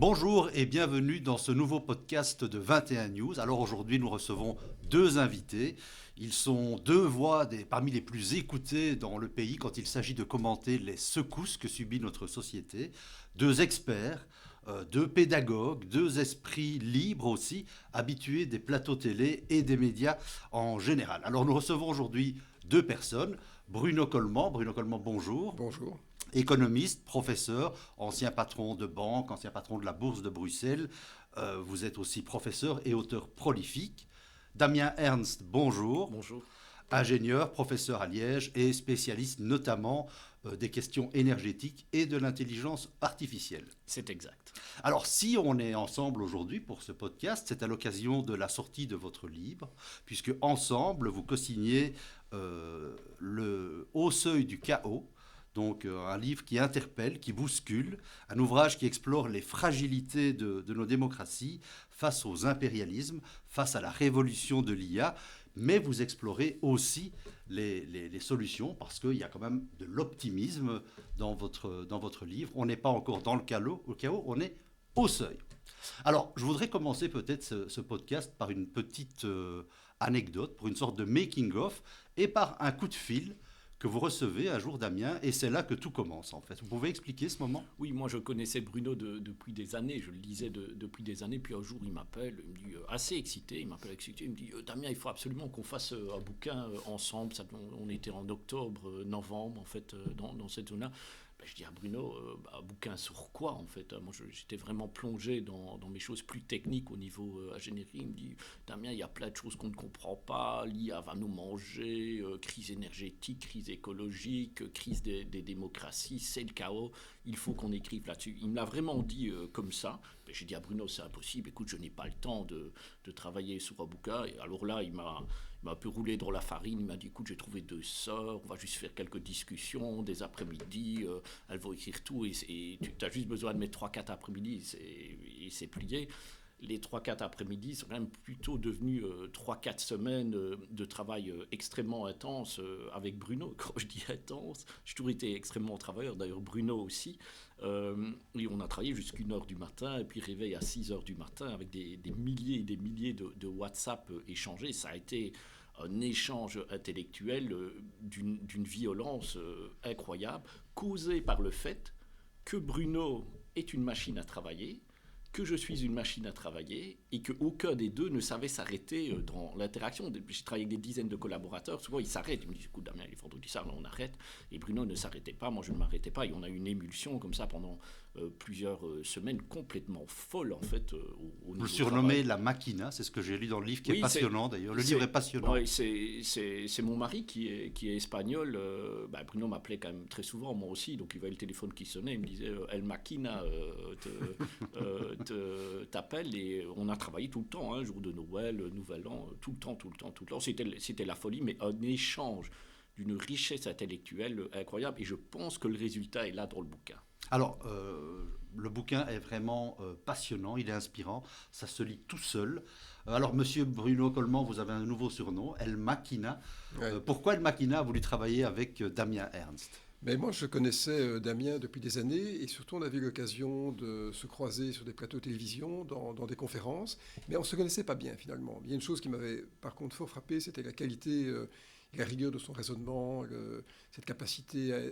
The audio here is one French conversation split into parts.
Bonjour et bienvenue dans ce nouveau podcast de 21 News. Alors aujourd'hui, nous recevons deux invités. Ils sont deux voix parmi les plus écoutées dans le pays quand il s'agit de commenter les secousses que subit notre société. Deux experts, deux pédagogues, deux esprits libres aussi, habitués des plateaux télé et des médias en général. Alors nous recevons aujourd'hui deux personnes. Bruno Coleman. Bruno Coleman, bonjour. Bonjour. Économiste, professeur, ancien patron de banque, ancien patron de la Bourse de Bruxelles. Vous êtes aussi professeur et auteur prolifique. Damien Ernst, bonjour. Bonjour. Ingénieur, professeur à Liège et spécialiste notamment des questions énergétiques et de l'intelligence artificielle. C'est exact. Alors, si on est ensemble aujourd'hui pour ce podcast, c'est à l'occasion de la sortie de votre livre, puisque ensemble, vous co-signez Le Haut Seuil du Chaos. Donc un livre qui interpelle, qui bouscule, un ouvrage qui explore les fragilités de nos démocraties face aux impérialismes, face à la révolution de l'IA, mais vous explorez aussi les solutions, parce qu'il y a quand même de l'optimisme dans votre livre. On n'est pas encore dans le chaos, on est au seuil. Alors, je voudrais commencer peut-être ce podcast par une petite anecdote, pour une sorte de making-of, et par un coup de fil que vous recevez un jour, Damien, et c'est là que tout commence, en fait. Vous pouvez expliquer ce moment ? Oui, moi je connaissais Bruno depuis des années, je le lisais depuis des années, puis un jour il m'appelle, il me dit, assez excité, il me dit, Damien, il faut absolument qu'on fasse un bouquin ensemble. On était en octobre, novembre, en fait, dans cette zone-là. Je dis à Bruno, un bouquin sur quoi en fait? Moi j'étais vraiment plongé dans mes choses plus techniques au niveau ingénierie. Il me dit, Damien, il y a plein de choses qu'on ne comprend pas, l'IA va nous manger, crise énergétique, crise écologique, crise des démocraties, c'est le chaos, il faut qu'on écrive là-dessus. Il me l'a vraiment dit comme ça. J'ai dit à Bruno, c'est impossible, écoute, je n'ai pas le temps de travailler sur un bouquin. Et alors là, il m'a un peu roulé dans la farine. Il m'a dit, écoute, j'ai trouvé deux sœurs, on va juste faire quelques discussions, des après-midi, elles vont écrire tout, et tu as juste besoin de mettre 3-4 après-midi, et c'est plié. Les 3-4 après-midi sont quand même plutôt devenus 3-4 semaines de travail extrêmement intense avec Bruno. Quand je dis intense, j'ai toujours été extrêmement travailleur, d'ailleurs Bruno aussi. Et on a travaillé jusqu'à 1h du matin, et puis réveil à 6h du matin, avec des milliers et des milliers de WhatsApp échangés. Ça a été un échange intellectuel d'une violence incroyable, causée par le fait que Bruno est une machine à travailler, que je suis une machine à travailler, et qu'aucun des deux ne savait s'arrêter dans l'interaction. J'ai travaillé avec des dizaines de collaborateurs, souvent ils s'arrêtent, ils me disent, écoute Damien, il est vendredi soir, on arrête, et Bruno ne s'arrêtait pas, moi je ne m'arrêtais pas, et on a eu une émulsion comme ça pendant plusieurs semaines complètement folle en fait. Au Vous le niveau surnommez travail. la Machina, c'est ce que j'ai lu dans le livre, qui est Oui, passionnant d'ailleurs. Le livre est passionnant. Ouais, c'est mon mari qui est espagnol. Bruno m'appelait quand même très souvent, moi aussi, donc il voyait le téléphone qui sonnait, il me disait El Machina t'appelle, et on a travaillé tout le temps, hein, jour de Noël, Nouvel An, tout le temps. C'était la folie, mais un échange d'une richesse intellectuelle incroyable, et je pense que le résultat est là dans le bouquin. Alors, le bouquin est vraiment passionnant, il est inspirant, ça se lit tout seul. Alors, monsieur Bruno Coleman, vous avez un nouveau surnom, El Machina. Ouais. Pourquoi El Machina a voulu travailler avec Damien Ernst ? Mais moi, je connaissais Damien depuis des années, et surtout, on avait eu l'occasion de se croiser sur des plateaux de télévision, dans des conférences, mais on ne se connaissait pas bien, finalement. Il y a une chose qui m'avait, par contre, fort frappé, c'était la qualité et la rigueur de son raisonnement, cette capacité,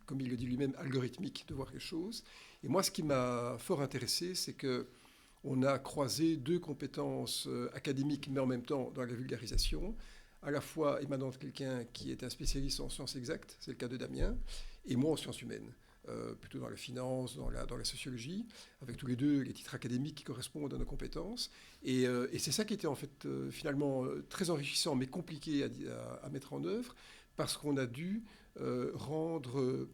comme il le dit lui-même, algorithmique de voir les choses. Et moi, ce qui m'a fort intéressé, c'est qu'on a croisé deux compétences académiques, mais en même temps dans la vulgarisation, à la fois émanant de quelqu'un qui est un spécialiste en sciences exactes, c'est le cas de Damien, et moi en sciences humaines, plutôt dans la finance, dans la sociologie, avec tous les deux les titres académiques qui correspondent à nos compétences. Et c'est ça qui était en fait finalement très enrichissant, mais compliqué à mettre en œuvre, parce qu'on a dû rendre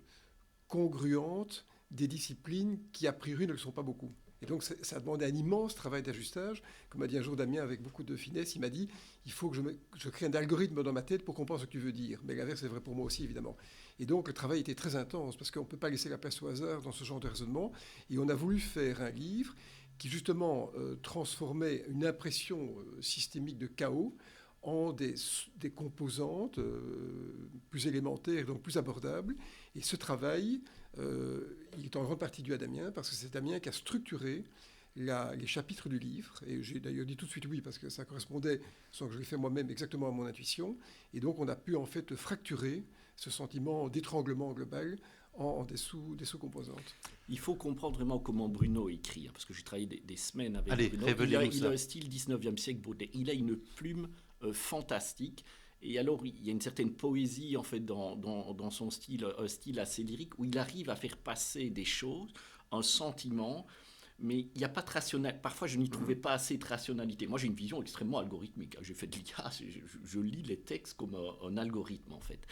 congruentes des disciplines qui a priori ne le sont pas beaucoup. Et donc ça a demandé un immense travail d'ajustage. Comme m'a dit un jour Damien avec beaucoup de finesse, il m'a dit, il faut que je crée un algorithme dans ma tête pour comprendre ce que tu veux dire. Mais l'inverse est vrai pour moi aussi, évidemment. Et donc le travail était très intense, parce qu'on ne peut pas laisser la place au hasard dans ce genre de raisonnement. Et on a voulu faire un livre qui justement transformait une impression systémique de chaos en des composantes plus élémentaires, donc plus abordables. Et ce travail il est en grande partie dû à Damien, parce que c'est Damien qui a structuré les chapitres du livre. Et j'ai d'ailleurs dit tout de suite oui, parce que ça correspondait, sans que je l'ai fait moi-même, exactement à mon intuition. Et donc on a pu en fait fracturer ce sentiment d'étranglement global en des sous-composantes. Il faut comprendre vraiment comment Bruno écrit, parce que j'ai travaillé des semaines avec Bruno. Il a un style 19e siècle Baudelaire. Il a une plume fantastique. Et alors, il y a une certaine poésie, en fait, dans son style, un style assez lyrique, où il arrive à faire passer des choses, un sentiment, mais il n'y a pas de rationalité. Parfois, je n'y trouvais pas assez de rationalité. Moi, j'ai une vision extrêmement algorithmique. J'ai fait de l'IA, je lis les textes comme un algorithme, en fait.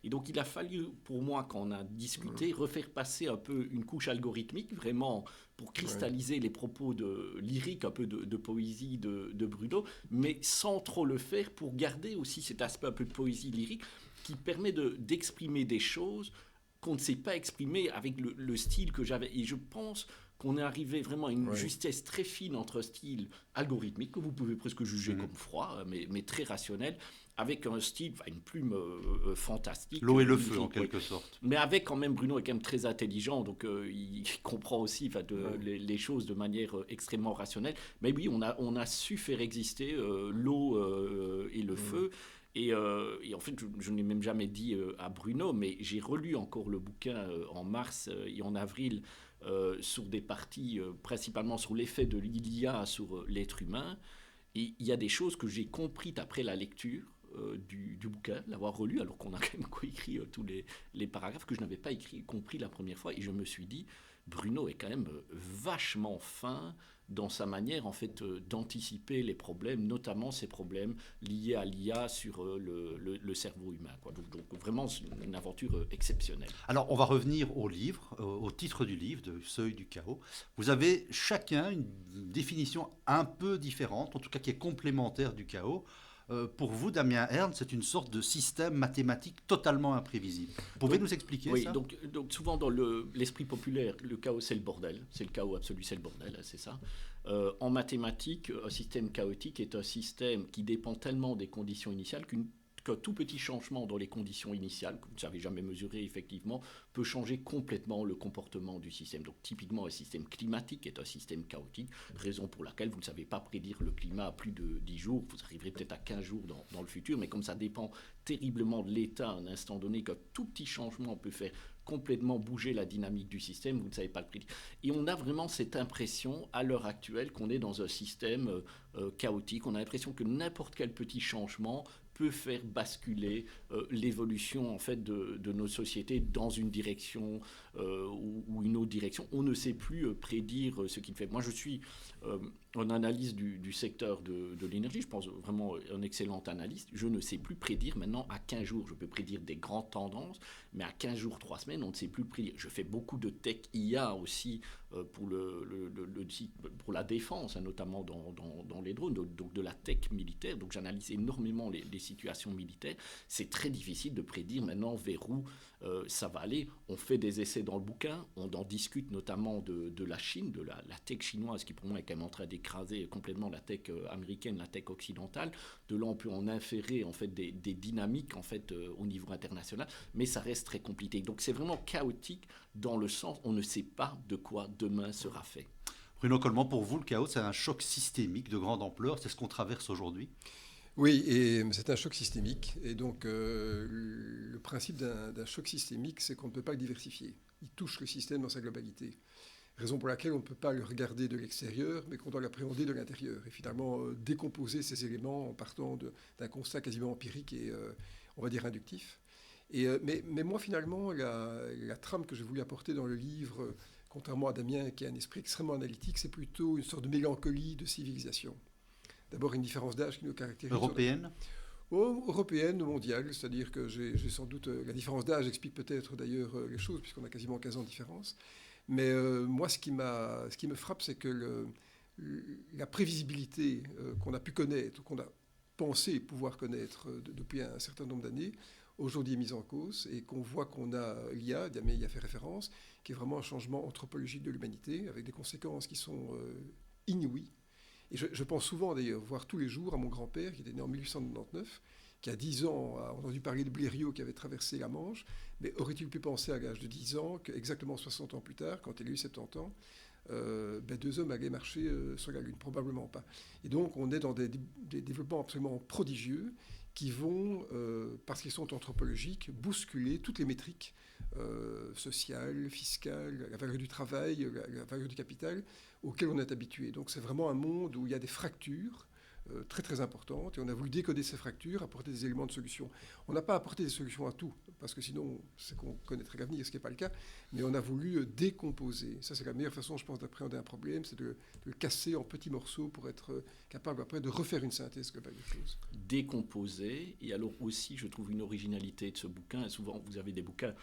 Et donc, il a fallu, pour moi, quand on a discuté, refaire passer un peu une couche algorithmique, vraiment, pour cristalliser les propos lyriques, un peu de poésie de Bruno, mais sans trop le faire, pour garder aussi cet aspect un peu de poésie lyrique qui permet d'exprimer des choses qu'on ne sait pas exprimer avec le style que j'avais. Et je pense qu'on est arrivé vraiment à une justesse très fine entre un style algorithmique, que vous pouvez presque juger comme froid, mais très rationnel, avec un style, une plume fantastique. L'eau et le feu, en quelque sorte. Mais avec quand même, Bruno est quand même très intelligent, donc il comprend aussi les choses de manière extrêmement rationnelle. Mais oui, on a su faire exister l'eau et le feu. Et en fait, je n'ai même jamais dit à Bruno, mais j'ai relu encore le bouquin en mars et en avril sur des parties, principalement sur l'effet de l'IA sur l'être humain. Et il y a des choses que j'ai comprises après la lecture du bouquin, l'avoir relu, alors qu'on a quand même coécrit tous les paragraphes que je n'avais pas compris la première fois. Et je me suis dit, Bruno est quand même vachement fin dans sa manière en fait d'anticiper les problèmes, notamment ces problèmes liés à l'IA sur le cerveau humain, quoi. Donc vraiment une aventure exceptionnelle. Alors on va revenir au livre, au titre du livre, de Seuil du chaos. Vous avez chacun une définition un peu différente, en tout cas qui est complémentaire du chaos. Pour vous, Damien Ernst, c'est une sorte de système mathématique totalement imprévisible. Vous pouvez nous expliquer ça ? Oui, donc souvent dans l'esprit populaire, le chaos c'est le bordel, c'est le chaos absolu, c'est le bordel, c'est ça. En mathématiques, un système chaotique est un système qui dépend tellement des conditions initiales qu'un tout petit changement dans les conditions initiales, que vous ne savez jamais mesurer effectivement, peut changer complètement le comportement du système. Donc typiquement un système climatique est un système chaotique, raison pour laquelle vous ne savez pas prédire le climat à plus de 10 jours, vous arriverez peut-être à 15 jours dans le futur, mais comme ça dépend terriblement de l'état à un instant donné, qu'un tout petit changement peut faire complètement bouger la dynamique du système, vous ne savez pas le prédire. Et on a vraiment cette impression à l'heure actuelle qu'on est dans un système chaotique, on a l'impression que n'importe quel petit changement peut faire basculer l'évolution en fait de nos sociétés dans une direction ou une autre direction. On ne sait plus prédire ce qu'il fait. Moi, je suis en analyse du secteur de l'énergie. Je pense vraiment un excellent analyste. Je ne sais plus prédire maintenant à 15 jours. Je peux prédire des grandes tendances, mais à 15 jours, 3 semaines, on ne sait plus prédire. Je fais beaucoup de tech IA aussi pour la défense, hein, notamment dans les drones, donc de la tech militaire. Donc j'analyse énormément les situations militaires. C'est très difficile de prédire maintenant vers où ça va aller. On fait des essais dans le bouquin, on en discute notamment de la Chine, de la tech chinoise qui pour moi est quand même en train d'écraser complètement la tech américaine, la tech occidentale. De là on peut en inférer en fait des dynamiques en fait au niveau international, mais ça reste très compliqué. Donc c'est vraiment chaotique dans le sens on ne sait pas de quoi demain sera fait. Bruno Coleman, pour vous, le chaos, c'est un choc systémique de grande ampleur. C'est ce qu'on traverse aujourd'hui ? Oui, et c'est un choc systémique. Et donc, le principe d'un choc systémique, c'est qu'on ne peut pas le diversifier. Il touche le système dans sa globalité. Raison pour laquelle on ne peut pas le regarder de l'extérieur, mais qu'on doit l'appréhender de l'intérieur. Et finalement, décomposer ces éléments en partant d'un constat quasiment empirique et, on va dire, inductif. Mais moi, finalement, la trame que j'ai voulu apporter dans le livre, contrairement à Damien, qui a un esprit extrêmement analytique, c'est plutôt une sorte de mélancolie de civilisation. D'abord, une différence d'âge qui nous caractérise. Européenne ? Européenne ou mondiale, c'est-à-dire que j'ai sans doute... la différence d'âge explique peut-être d'ailleurs les choses, puisqu'on a quasiment 15 ans de différence. Mais moi, ce qui me frappe, c'est que la prévisibilité qu'on a pu connaître, qu'on a pensé pouvoir connaître depuis un certain nombre d'années, aujourd'hui est mise en cause, et qu'on voit qu'on a l'IA, Damien y a fait référence, qui est vraiment un changement anthropologique de l'humanité, avec des conséquences qui sont inouïes. Et je pense souvent, d'ailleurs, voire tous les jours, à mon grand-père, qui était né en 1899, qui a 10 ans a entendu parler de Blériot qui avait traversé la Manche, mais aurait-il pu penser à l'âge de 10 ans qu'exactement 60 ans plus tard, quand il a eu 70 ans, 2 hommes allaient marcher sur la Lune? Probablement pas. Et donc on est dans des développements absolument prodigieux qui vont, parce qu'ils sont anthropologiques, bousculer toutes les métriques sociales, fiscales, la valeur du travail, la valeur du capital, auxquelles on est habitué. Donc c'est vraiment un monde où il y a des fractures très très importantes, et on a voulu décoder ces fractures, apporter des éléments de solution. On n'a pas apporté des solutions à tout, parce que sinon c'est qu'on connaîtrait l'avenir, ce qui n'est pas le cas, mais on a voulu décomposer. Ça, c'est la meilleure façon, je pense, d'appréhender un problème, c'est de le casser en petits morceaux pour être capable après de refaire une synthèse globale des choses. Décomposer, et alors aussi je trouve une originalité de ce bouquin, souvent vous avez des bouquins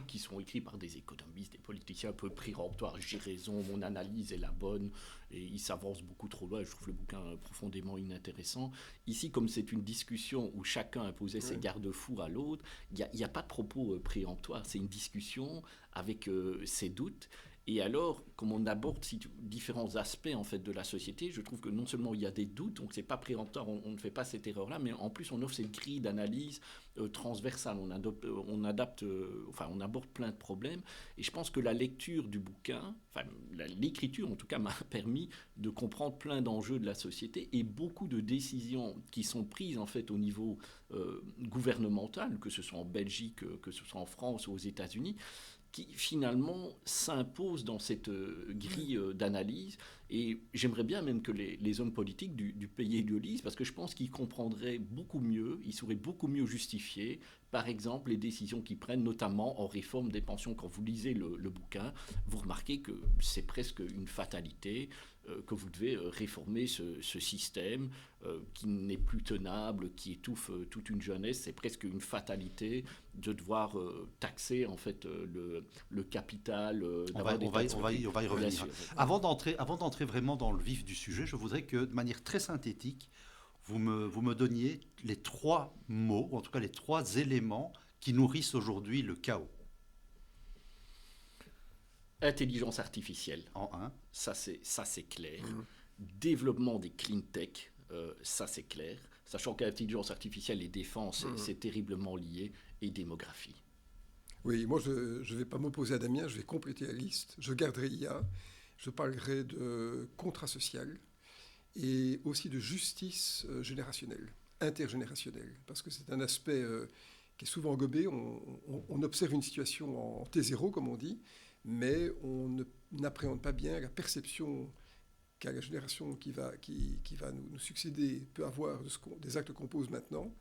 qui sont écrits par des économistes, des politiciens un peu péremptoires, j'ai raison, mon analyse est la bonne, et ils s'avancent beaucoup trop loin, je trouve le bouquin profondément inintéressant. Ici, comme c'est une discussion où chacun imposait ses garde-fous à l'autre, il n'y a pas de propos péremptoires, c'est une discussion avec ses doutes. Et alors, comme on aborde différents aspects en fait de la société, je trouve que non seulement il y a des doutes, donc c'est pas péremptoire, on ne fait pas cette erreur-là, mais en plus on offre cette grille d'analyse transversale. On aborde plein de problèmes. Et je pense que la lecture du bouquin, l'écriture en tout cas, m'a permis de comprendre plein d'enjeux de la société et beaucoup de décisions qui sont prises en fait au niveau gouvernemental, que ce soit en Belgique, que ce soit en France ou aux États-Unis, qui finalement s'impose dans cette grille d'analyse. Et j'aimerais bien même que les hommes politiques du pays le lisent, parce que je pense qu'ils comprendraient beaucoup mieux, ils sauraient beaucoup mieux justifier, par exemple, les décisions qu'ils prennent, notamment en réforme des pensions. Quand vous lisez le bouquin, vous remarquez que c'est presque une fatalité, que vous devez réformer ce système qui n'est plus tenable, qui étouffe toute une jeunesse. C'est presque une fatalité de devoir taxer en fait le capital. On va y revenir. Avant d'entrer vraiment dans le vif du sujet, je voudrais que, de manière très synthétique, vous me donniez les 3 mots, ou en tout cas les 3 éléments qui nourrissent aujourd'hui le chaos. Intelligence artificielle. En un. Ça c'est clair. Développement des clean tech. Ça c'est clair. Sachant qu'intelligence artificielle et défense, c'est terriblement lié. Et démographie. Oui, moi je ne vais pas m'opposer à Damien, je vais compléter la liste. Je garderai IA, je parlerai de contrat social et aussi de justice générationnelle, intergénérationnelle, parce que c'est un aspect qui est souvent gobé. On observe une situation en T0, comme on dit, mais on n'appréhende pas bien la perception qu'a la génération qui va nous succéder peut avoir des actes qu'on pose maintenant.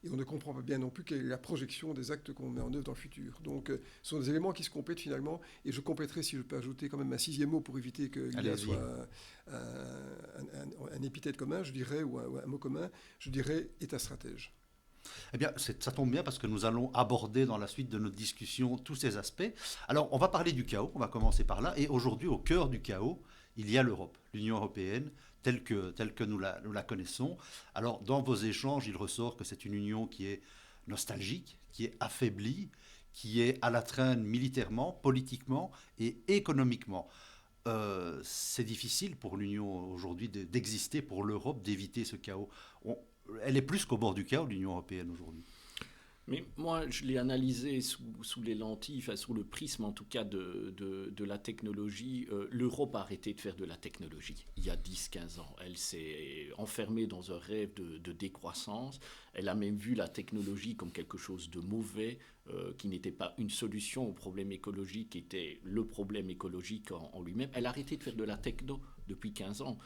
Et on ne comprend pas bien non plus quelle est la projection des actes qu'on met en œuvre dans le futur. Donc, ce sont des éléments qui se complètent finalement. Et je compléterai, si je peux ajouter quand même un 6e mot pour éviter que l'IA soit un épithète commun, je dirais, ou un mot commun, je dirais État stratège. Eh bien, ça tombe bien parce que nous allons aborder dans la suite de notre discussion tous ces aspects. Alors, on va parler du chaos, on va commencer par là. Et aujourd'hui, au cœur du chaos, il y a l'Europe, l'Union européenne, telle que nous la connaissons. Alors, dans vos échanges, il ressort que c'est une union qui est nostalgique, qui est affaiblie, qui est à la traîne militairement, politiquement et économiquement. C'est difficile pour l'Union aujourd'hui d'exister, pour l'Europe d'éviter ce chaos. Elle est plus qu'au bord du chaos, l'Union européenne aujourd'hui. Mais moi, je l'ai analysé sous les lentilles, sous le prisme en tout cas de la technologie. L'Europe a arrêté de faire de la technologie il y a 10-15 ans. Elle s'est enfermée dans un rêve de décroissance. Elle a même vu la technologie comme quelque chose de mauvais, qui n'était pas une solution au problème écologique, qui était le problème écologique en lui-même. Elle a arrêté de faire de la techno depuis 15 ans,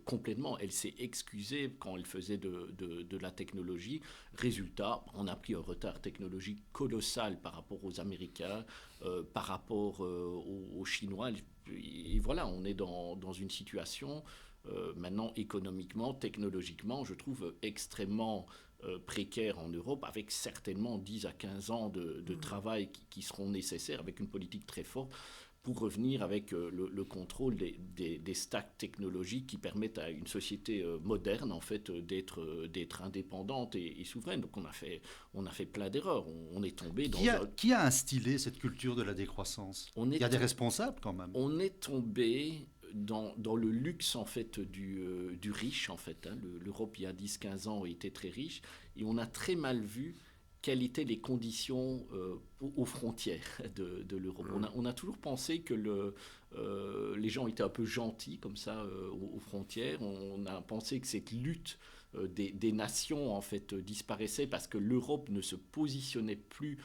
complètement. Elle s'est excusée quand elle faisait de la technologie. Résultat, on a pris un retard technologique colossal par rapport aux Américains, par rapport aux Chinois. Et voilà, on est dans une situation maintenant économiquement, technologiquement, je trouve extrêmement précaire en Europe, avec certainement 10 à 15 ans de travail qui seront nécessaires, avec une politique très forte pour revenir avec le contrôle des stacks technologiques qui permettent à une société moderne en fait d'être indépendante et souveraine. Donc on a fait plein d'erreurs. On est tombé dans qui a instillé cette culture de la décroissance? Il y a des responsables quand même. On est tombé dans le luxe en fait du riche en fait. L'Europe il y a 10-15 ans était très riche et on a très mal vu quelles étaient les conditions aux frontières de l'Europe. On a toujours pensé que les gens étaient un peu gentils comme ça aux frontières. On a pensé que cette lutte des nations en fait disparaissait parce que l'Europe ne se positionnait plus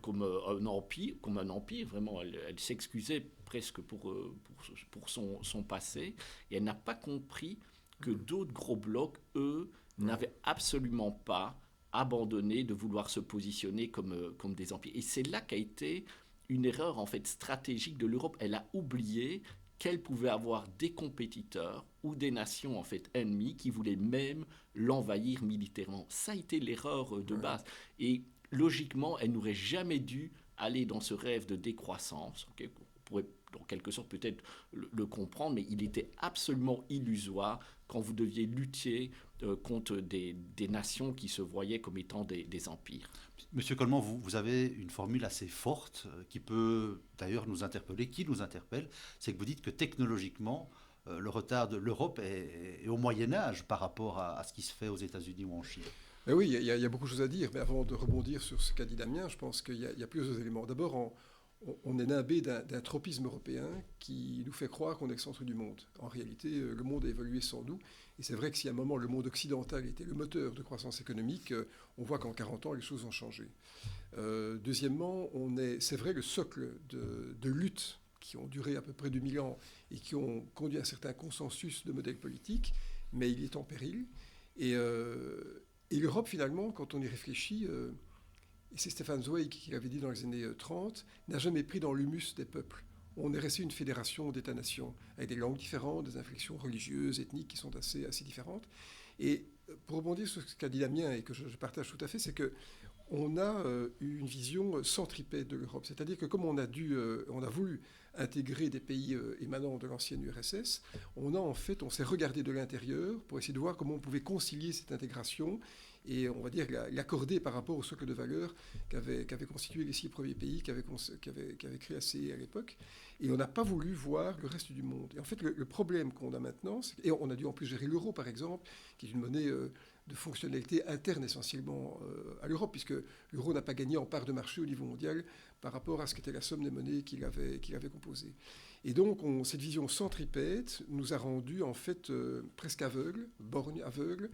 comme un empire, vraiment. Elle s'excusait presque pour son passé et elle n'a pas compris que d'autres gros blocs, eux, n'avaient absolument pas abandonné de vouloir se positionner comme des empires. Et c'est là qu'a été une erreur en fait stratégique de l'Europe. Elle a oublié qu'elle pouvait avoir des compétiteurs ou des nations en fait ennemies qui voulaient même l'envahir militairement. Ça a été l'erreur de base. Et logiquement, elle n'aurait jamais dû aller dans ce rêve de décroissance. Okay, on pourrait en quelque sorte peut-être le comprendre, mais il était absolument illusoire quand vous deviez lutter contre des nations qui se voyaient comme étant des empires. Monsieur Coleman, vous avez une formule assez forte qui peut d'ailleurs nous interpeller, qui nous interpelle, c'est que vous dites que technologiquement, le retard de l'Europe est au Moyen-Âge par rapport à ce qui se fait aux États-Unis ou en Chine. Mais oui, il y a beaucoup de choses à dire, mais avant de rebondir sur ce qu'a dit Damien, je pense qu'il y a plusieurs éléments. D'abord, on est nimbé d'un tropisme européen qui nous fait croire qu'on est le centre du monde. En réalité, le monde a évolué sans nous. Et c'est vrai que si à un moment le monde occidental était le moteur de croissance économique, on voit qu'en 40 ans, les choses ont changé. Deuxièmement, c'est vrai le socle de luttes qui ont duré à peu près 2000 ans et qui ont conduit à un certain consensus de modèle politique, mais il est en péril. Et l'Europe, finalement, quand on y réfléchit, et c'est Stefan Zweig qui l'avait dit dans les années 30, n'a jamais pris dans l'humus des peuples. On est resté une fédération d'États-nations, avec des langues différentes, des inflexions religieuses, ethniques qui sont assez différentes. Et pour rebondir sur ce qu'a dit Damien, et que je partage tout à fait, c'est qu'on a eu une vision centripète de l'Europe. C'est-à-dire que comme on a voulu intégrer des pays émanant de l'ancienne URSS, on s'est regardé de l'intérieur pour essayer de voir comment on pouvait concilier cette intégration et on va dire l'accorder par rapport au socle de valeurs qu'avaient constitué les 6 premiers pays qu'avaient créé ACE à l'époque. Et on n'a pas voulu voir le reste du monde. Et en fait, le problème qu'on a maintenant, et on a dû en plus gérer l'euro, par exemple, qui est une monnaie de fonctionnalité interne essentiellement à l'Europe, puisque l'euro n'a pas gagné en part de marché au niveau mondial par rapport à ce qu'était la somme des monnaies qu'il avait composées. Et donc, cette vision centripète nous a rendus en fait presque aveugles, borgnes aveugles,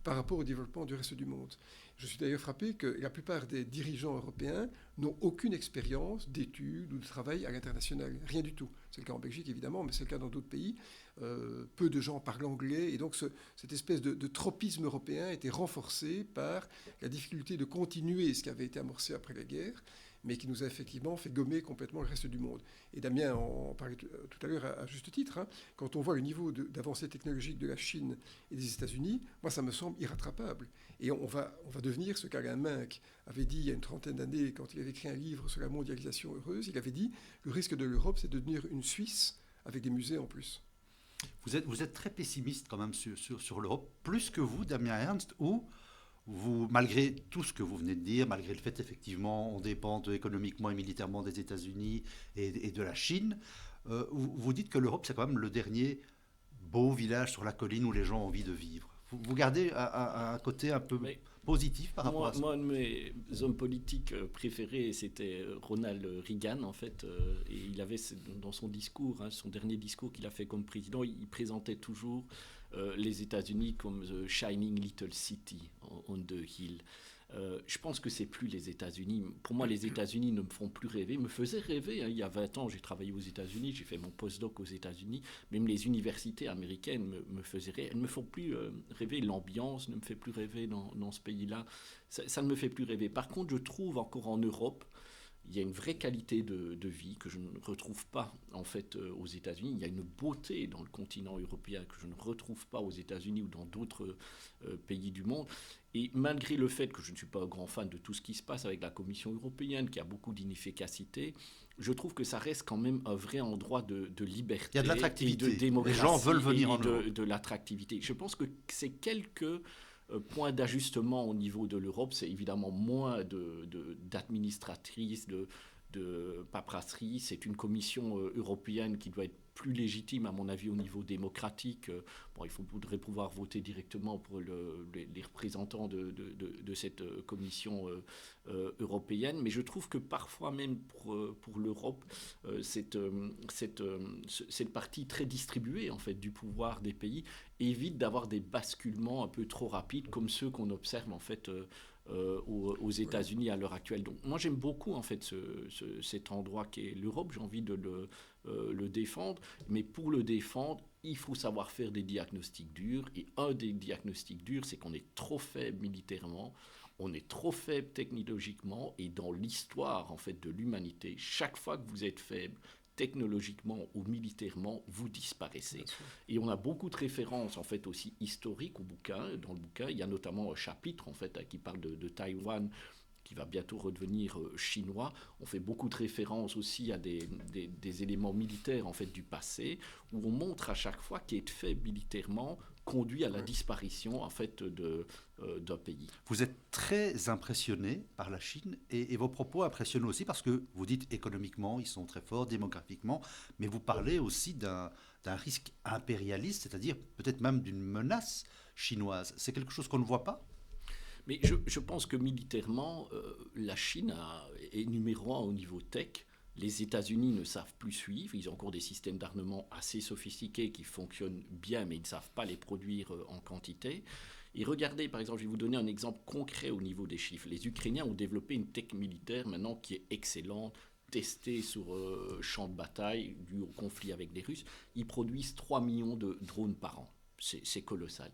par rapport au développement du reste du monde. Je suis d'ailleurs frappé que la plupart des dirigeants européens n'ont aucune expérience d'études ou de travail à l'international. Rien du tout. C'est le cas en Belgique, évidemment, mais c'est le cas dans d'autres pays. Peu de gens parlent anglais. Et donc, cette espèce de tropisme européen était renforcé par la difficulté de continuer ce qui avait été amorcé après la guerre, mais qui nous a effectivement fait gommer complètement le reste du monde. Et Damien en parlait tout à l'heure à juste titre. Quand on voit le niveau d'avancée technologique de la Chine et des États-Unis, moi, ça me semble irrattrapable. Et on va devenir ce qu'Alain Minck avait dit il y a une trentaine d'années quand il avait écrit un livre sur la mondialisation heureuse. Il avait dit le risque de l'Europe, c'est de devenir une Suisse avec des musées en plus. Vous êtes très pessimiste quand même sur l'Europe, plus que vous, Damien Ernst, ou vous, malgré tout ce que vous venez de dire, malgré le fait effectivement on dépend économiquement et militairement des États-Unis et de la Chine, vous dites que l'Europe c'est quand même le dernier beau village sur la colline où les gens ont envie de vivre. Vous gardez un côté un peu positif par rapport à ça. Moi, un de mes hommes politiques préférés, c'était Ronald Reagan, en fait. Et il avait, dans son discours, son dernier discours qu'il a fait comme président, il présentait toujours les États-Unis comme The Shining Little City on the Hill. Je pense que c'est plus les États-Unis. Pour moi, les États-Unis ne me font plus rêver. Ils me faisaient rêver. Il y a 20 ans, j'ai travaillé aux États-Unis, j'ai fait mon postdoc aux États-Unis. Même les universités américaines me faisaient rêver. Elles ne me font plus rêver. L'ambiance ne me fait plus rêver dans ce pays-là. Ça ne me fait plus rêver. Par contre, je trouve encore en Europe, il y a une vraie qualité de vie que je ne retrouve pas en fait aux États-Unis. Il y a une beauté dans le continent européen que je ne retrouve pas aux États-Unis ou dans d'autres pays du monde. Et malgré le fait que je ne suis pas un grand fan de tout ce qui se passe avec la Commission européenne, qui a beaucoup d'inefficacité, je trouve que ça reste quand même un vrai endroit de liberté. Il y a de l'attractivité. Et de démocratie. Les gens veulent venir en Europe. De l'attractivité. Je pense que c'est quelques point d'ajustement au niveau de l'Europe, c'est évidemment moins d'administratrices, de paperasserie. C'est une commission européenne qui doit être plus légitime, à mon avis, au niveau démocratique. Il faudrait pouvoir voter directement pour les représentants de cette commission européenne. Mais je trouve que parfois, même pour l'Europe, cette partie très distribuée en fait, du pouvoir des pays évite d'avoir des basculements un peu trop rapides comme ceux qu'on observe en fait aux États-Unis à l'heure actuelle. Donc moi j'aime beaucoup en fait cet endroit qu'est l'Europe, j'ai envie de le défendre, mais pour le défendre, il faut savoir faire des diagnostics durs, et un des diagnostics durs, c'est qu'on est trop faible militairement, on est trop faible technologiquement, et dans l'histoire en fait de l'humanité, chaque fois que vous êtes faible, technologiquement ou militairement, vous disparaissez. Et on a beaucoup de références en fait aussi historiques au bouquin. Dans le bouquin, il y a notamment un chapitre en fait qui parle de Taïwan, qui va bientôt redevenir chinois. On fait beaucoup de références aussi à des éléments militaires en fait du passé, où on montre à chaque fois qu'être faible militairement conduit à la disparition en fait d'un pays. Vous êtes très impressionné par la Chine et vos propos impressionnent aussi parce que vous dites économiquement, ils sont très forts, démographiquement, mais vous parlez aussi d'un risque impérialiste, c'est-à-dire peut-être même d'une menace chinoise. C'est quelque chose qu'on ne voit pas ? Mais je pense que militairement, la Chine est numéro 1 au niveau tech. Les États-Unis ne savent plus suivre. Ils ont encore des systèmes d'armement assez sophistiqués qui fonctionnent bien, mais ils ne savent pas les produire en quantité. Et regardez, par exemple, je vais vous donner un exemple concret au niveau des chiffres. Les Ukrainiens ont développé une tech militaire maintenant qui est excellente, testée sur champ de bataille, dû au conflit avec les Russes. Ils produisent 3 millions de drones par an. C'est colossal.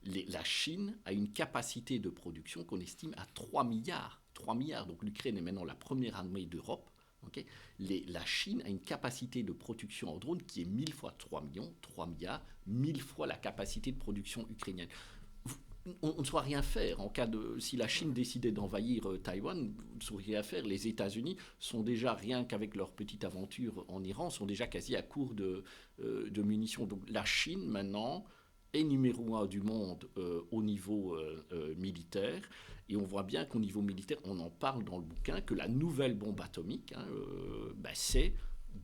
La Chine a une capacité de production qu'on estime à 3 milliards. 3 milliards. Donc l'Ukraine est maintenant la première armée d'Europe. Okay. La Chine a une capacité de production en drone qui est 1000 fois 3 millions, 3 milliards, 1000 fois la capacité de production ukrainienne. On ne saurait rien faire. Si la Chine décidait d'envahir Taïwan, on ne saurait rien faire. Les États-Unis sont déjà, rien qu'avec leur petite aventure en Iran, sont déjà quasi à court de munitions. Donc la Chine, maintenant, est numéro 1 du monde au niveau militaire. Et on voit bien qu'au niveau militaire, on en parle dans le bouquin, que la nouvelle bombe atomique, c'est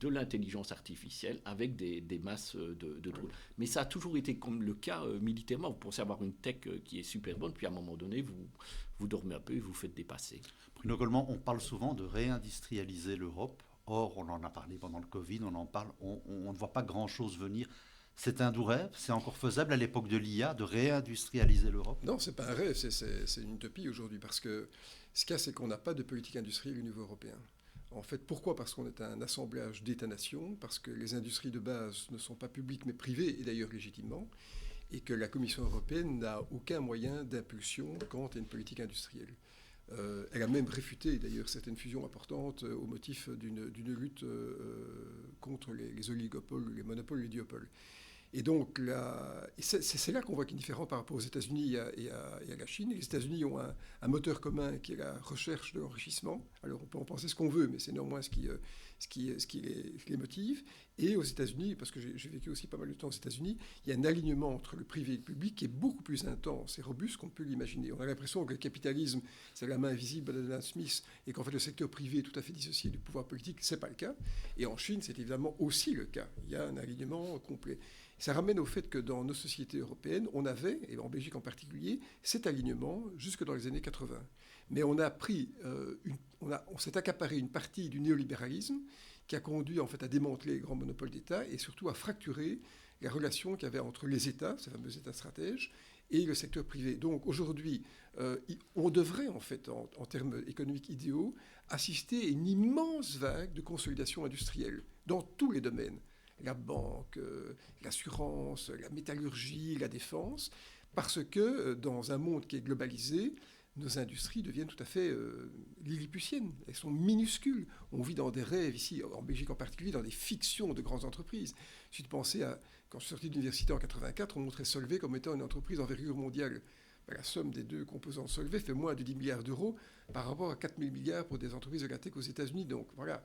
de l'intelligence artificielle avec des masses de drones. Mais ça a toujours été comme le cas militairement. Vous pensez avoir une tech qui est super bonne, puis à un moment donné, vous dormez un peu et vous faites dépasser. Bruno Coleman, on parle souvent de réindustrialiser l'Europe. Or, on en a parlé pendant le Covid, on en parle, on ne voit pas grand-chose venir. C'est un doux rêve, c'est encore faisable à l'époque de l'IA de réindustrialiser l'Europe ? Non, c'est pas un rêve, c'est une utopie aujourd'hui, parce que ce qu'il y a, c'est qu'on n'a pas de politique industrielle au niveau européen. En fait, pourquoi ? Parce qu'on est un assemblage d'États-nations, parce que les industries de base ne sont pas publiques mais privées, et d'ailleurs légitimement, et que la Commission européenne n'a aucun moyen d'impulsion quant à une politique industrielle. Elle a même réfuté d'ailleurs certaines fusions importantes au motif d'une lutte contre les oligopoles, les monopoles, les duopoles. Et donc, c'est là qu'on voit qu'il y a une différence par rapport aux États-Unis et à la Chine. Les États-Unis ont un moteur commun qui est la recherche de l'enrichissement. Alors, on peut en penser ce qu'on veut, mais c'est néanmoins ce qui les motive. Et aux États-Unis, parce que j'ai vécu aussi pas mal de temps aux États-Unis, il y a un alignement entre le privé et le public qui est beaucoup plus intense et robuste qu'on peut l'imaginer. On a l'impression que le capitalisme, c'est la main invisible d'Adam Smith et qu'en fait le secteur privé est tout à fait dissocié du pouvoir politique. Ce n'est pas le cas. Et en Chine, c'est évidemment aussi le cas. Il y a un alignement complet. Ça ramène au fait que dans nos sociétés européennes, on avait, et en Belgique en particulier, cet alignement jusque dans les années 80. Mais on s'est accaparé une partie du néolibéralisme qui a conduit en fait à démanteler les grands monopoles d'État et surtout à fracturer la relation qu'il y avait entre les États, ces fameux États stratèges, et le secteur privé. Donc aujourd'hui, on devrait en fait, en termes économiques idéaux, assister à une immense vague de consolidation industrielle dans tous les domaines. La banque, l'assurance, la métallurgie, la défense, parce que dans un monde qui est globalisé, nos industries deviennent tout à fait lilliputiennes. Elles sont minuscules. On vit dans des rêves ici, en Belgique en particulier, dans des fictions de grandes entreprises. Il suffit de penser à, quand je suis sorti de l'université en 84, on montrait Solvay comme étant une entreprise d'envergure mondiale. La somme des deux composants de Solvay fait moins de 10 milliards d'euros par rapport à 4 000 milliards pour des entreprises de la tech aux États-Unis. Donc voilà,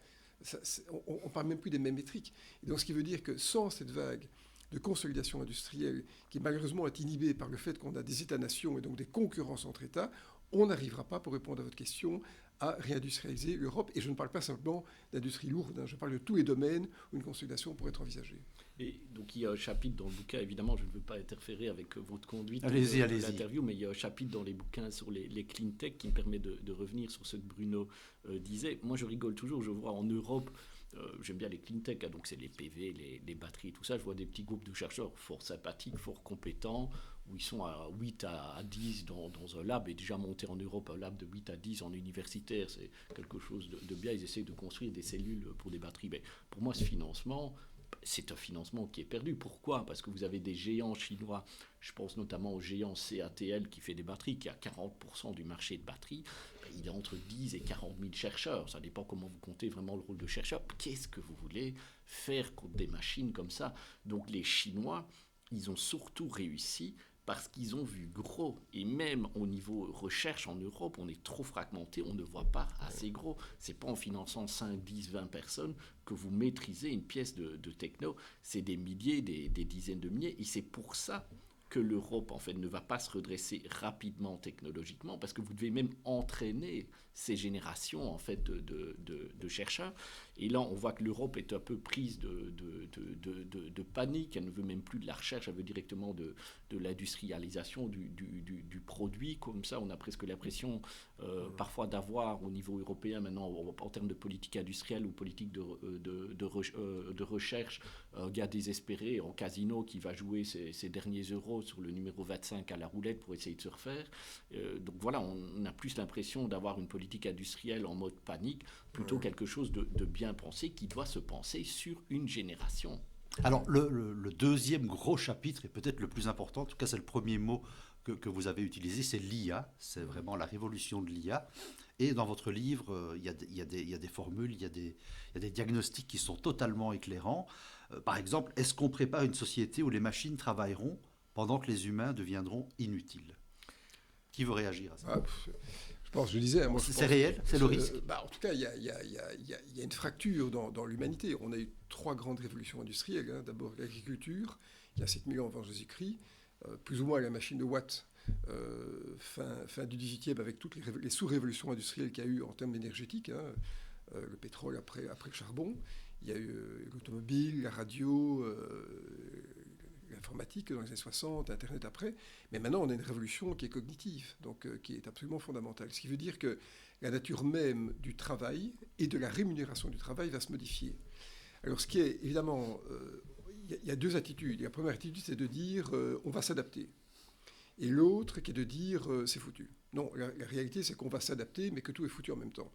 on ne parle même plus des mêmes métriques. Et donc ce qui veut dire que sans cette vague de consolidation industrielle qui malheureusement est inhibée par le fait qu'on a des États-nations et donc des concurrences entre États, on n'arrivera pas, pour répondre à votre question, à réindustrialiser l'Europe. Et je ne parle pas simplement d'industrie lourde, je parle de tous les domaines où une consolidation pourrait être envisagée. Et donc il y a un chapitre dans le bouquin, évidemment je ne veux pas interférer avec votre conduite allez-y. de l'interview, mais il y a un chapitre dans les bouquins sur les clean tech qui me permet de revenir sur ce que Bruno disait. Moi je rigole toujours, je vois en Europe, j'aime bien les clean tech, donc c'est les PV, les batteries, tout ça, je vois des petits groupes de chercheurs fort sympathiques, fort compétents, où ils sont à 8 à 10 dans un lab, et déjà monter en Europe un lab de 8 à 10 en universitaire, c'est quelque chose de bien. Ils essayent de construire des cellules pour des batteries. Mais pour moi, ce financement, c'est un financement qui est perdu. Pourquoi ? Parce que vous avez des géants chinois, je pense notamment au géant CATL qui fait des batteries, qui a 40% du marché de batteries. Il y a entre 10 et 40 000 chercheurs. Ça dépend comment vous comptez vraiment le rôle de chercheur. Qu'est-ce que vous voulez faire contre des machines comme ça ? Donc les Chinois, ils ont surtout réussi parce qu'ils ont vu gros. Et même au niveau recherche en Europe, on est trop fragmenté, on ne voit pas assez gros. Ce n'est pas en finançant 5, 10, 20 personnes que vous maîtrisez une pièce de techno. C'est des milliers, des dizaines de milliers. Et c'est pour ça que l'Europe, en fait, ne va pas se redresser rapidement technologiquement, parce que vous devez même entraîner ces générations, en fait, de chercheurs. Et là, on voit que l'Europe est un peu prise de panique. Elle ne veut même plus de la recherche, elle veut directement de l'industrialisation du produit. Comme ça, on a presque l'impression parfois d'avoir au niveau européen maintenant, en termes de politique industrielle ou politique de recherche, un gars désespéré en casino qui va jouer ses derniers euros sur le numéro 25 à la roulette pour essayer de se refaire. Donc voilà, on a plus l'impression d'avoir une politique industrielle en mode panique, plutôt quelque chose de bien pensé qui doit se penser sur une génération. Alors, le deuxième gros chapitre, et peut-être le plus important, en tout cas c'est le premier mot que vous avez utilisé, c'est l'IA. C'est vraiment la révolution de l'IA. Et dans votre livre, il y a des formules, il y a des diagnostics qui sont totalement éclairants. Par exemple, est-ce qu'on prépare une société où les machines travailleront pendant que les humains deviendront inutiles ? Qui veut réagir à ça ? Je pense, je disais... Moi, c'est réel, c'est le risque. En tout cas, il y a une fracture dans l'humanité. On a eu 3 grandes révolutions industrielles. D'abord l'agriculture, il y a 7 000 ans avant Jésus-Christ, plus ou moins la machine de Watt, fin du XVIIIe, avec toutes les sous-révolutions industrielles qu'il y a eu en termes énergétiques, le pétrole après le charbon. Il y a eu l'automobile, la radio, l'informatique dans les années 60, Internet après. Mais maintenant, on a une révolution qui est cognitive, donc qui est absolument fondamentale. Ce qui veut dire que la nature même du travail et de la rémunération du travail va se modifier. Alors, ce qui est évidemment... il y a 2 attitudes. La première attitude, c'est de dire on va s'adapter. Et l'autre qui est de dire c'est foutu. Non, la réalité, c'est qu'on va s'adapter, mais que tout est foutu en même temps.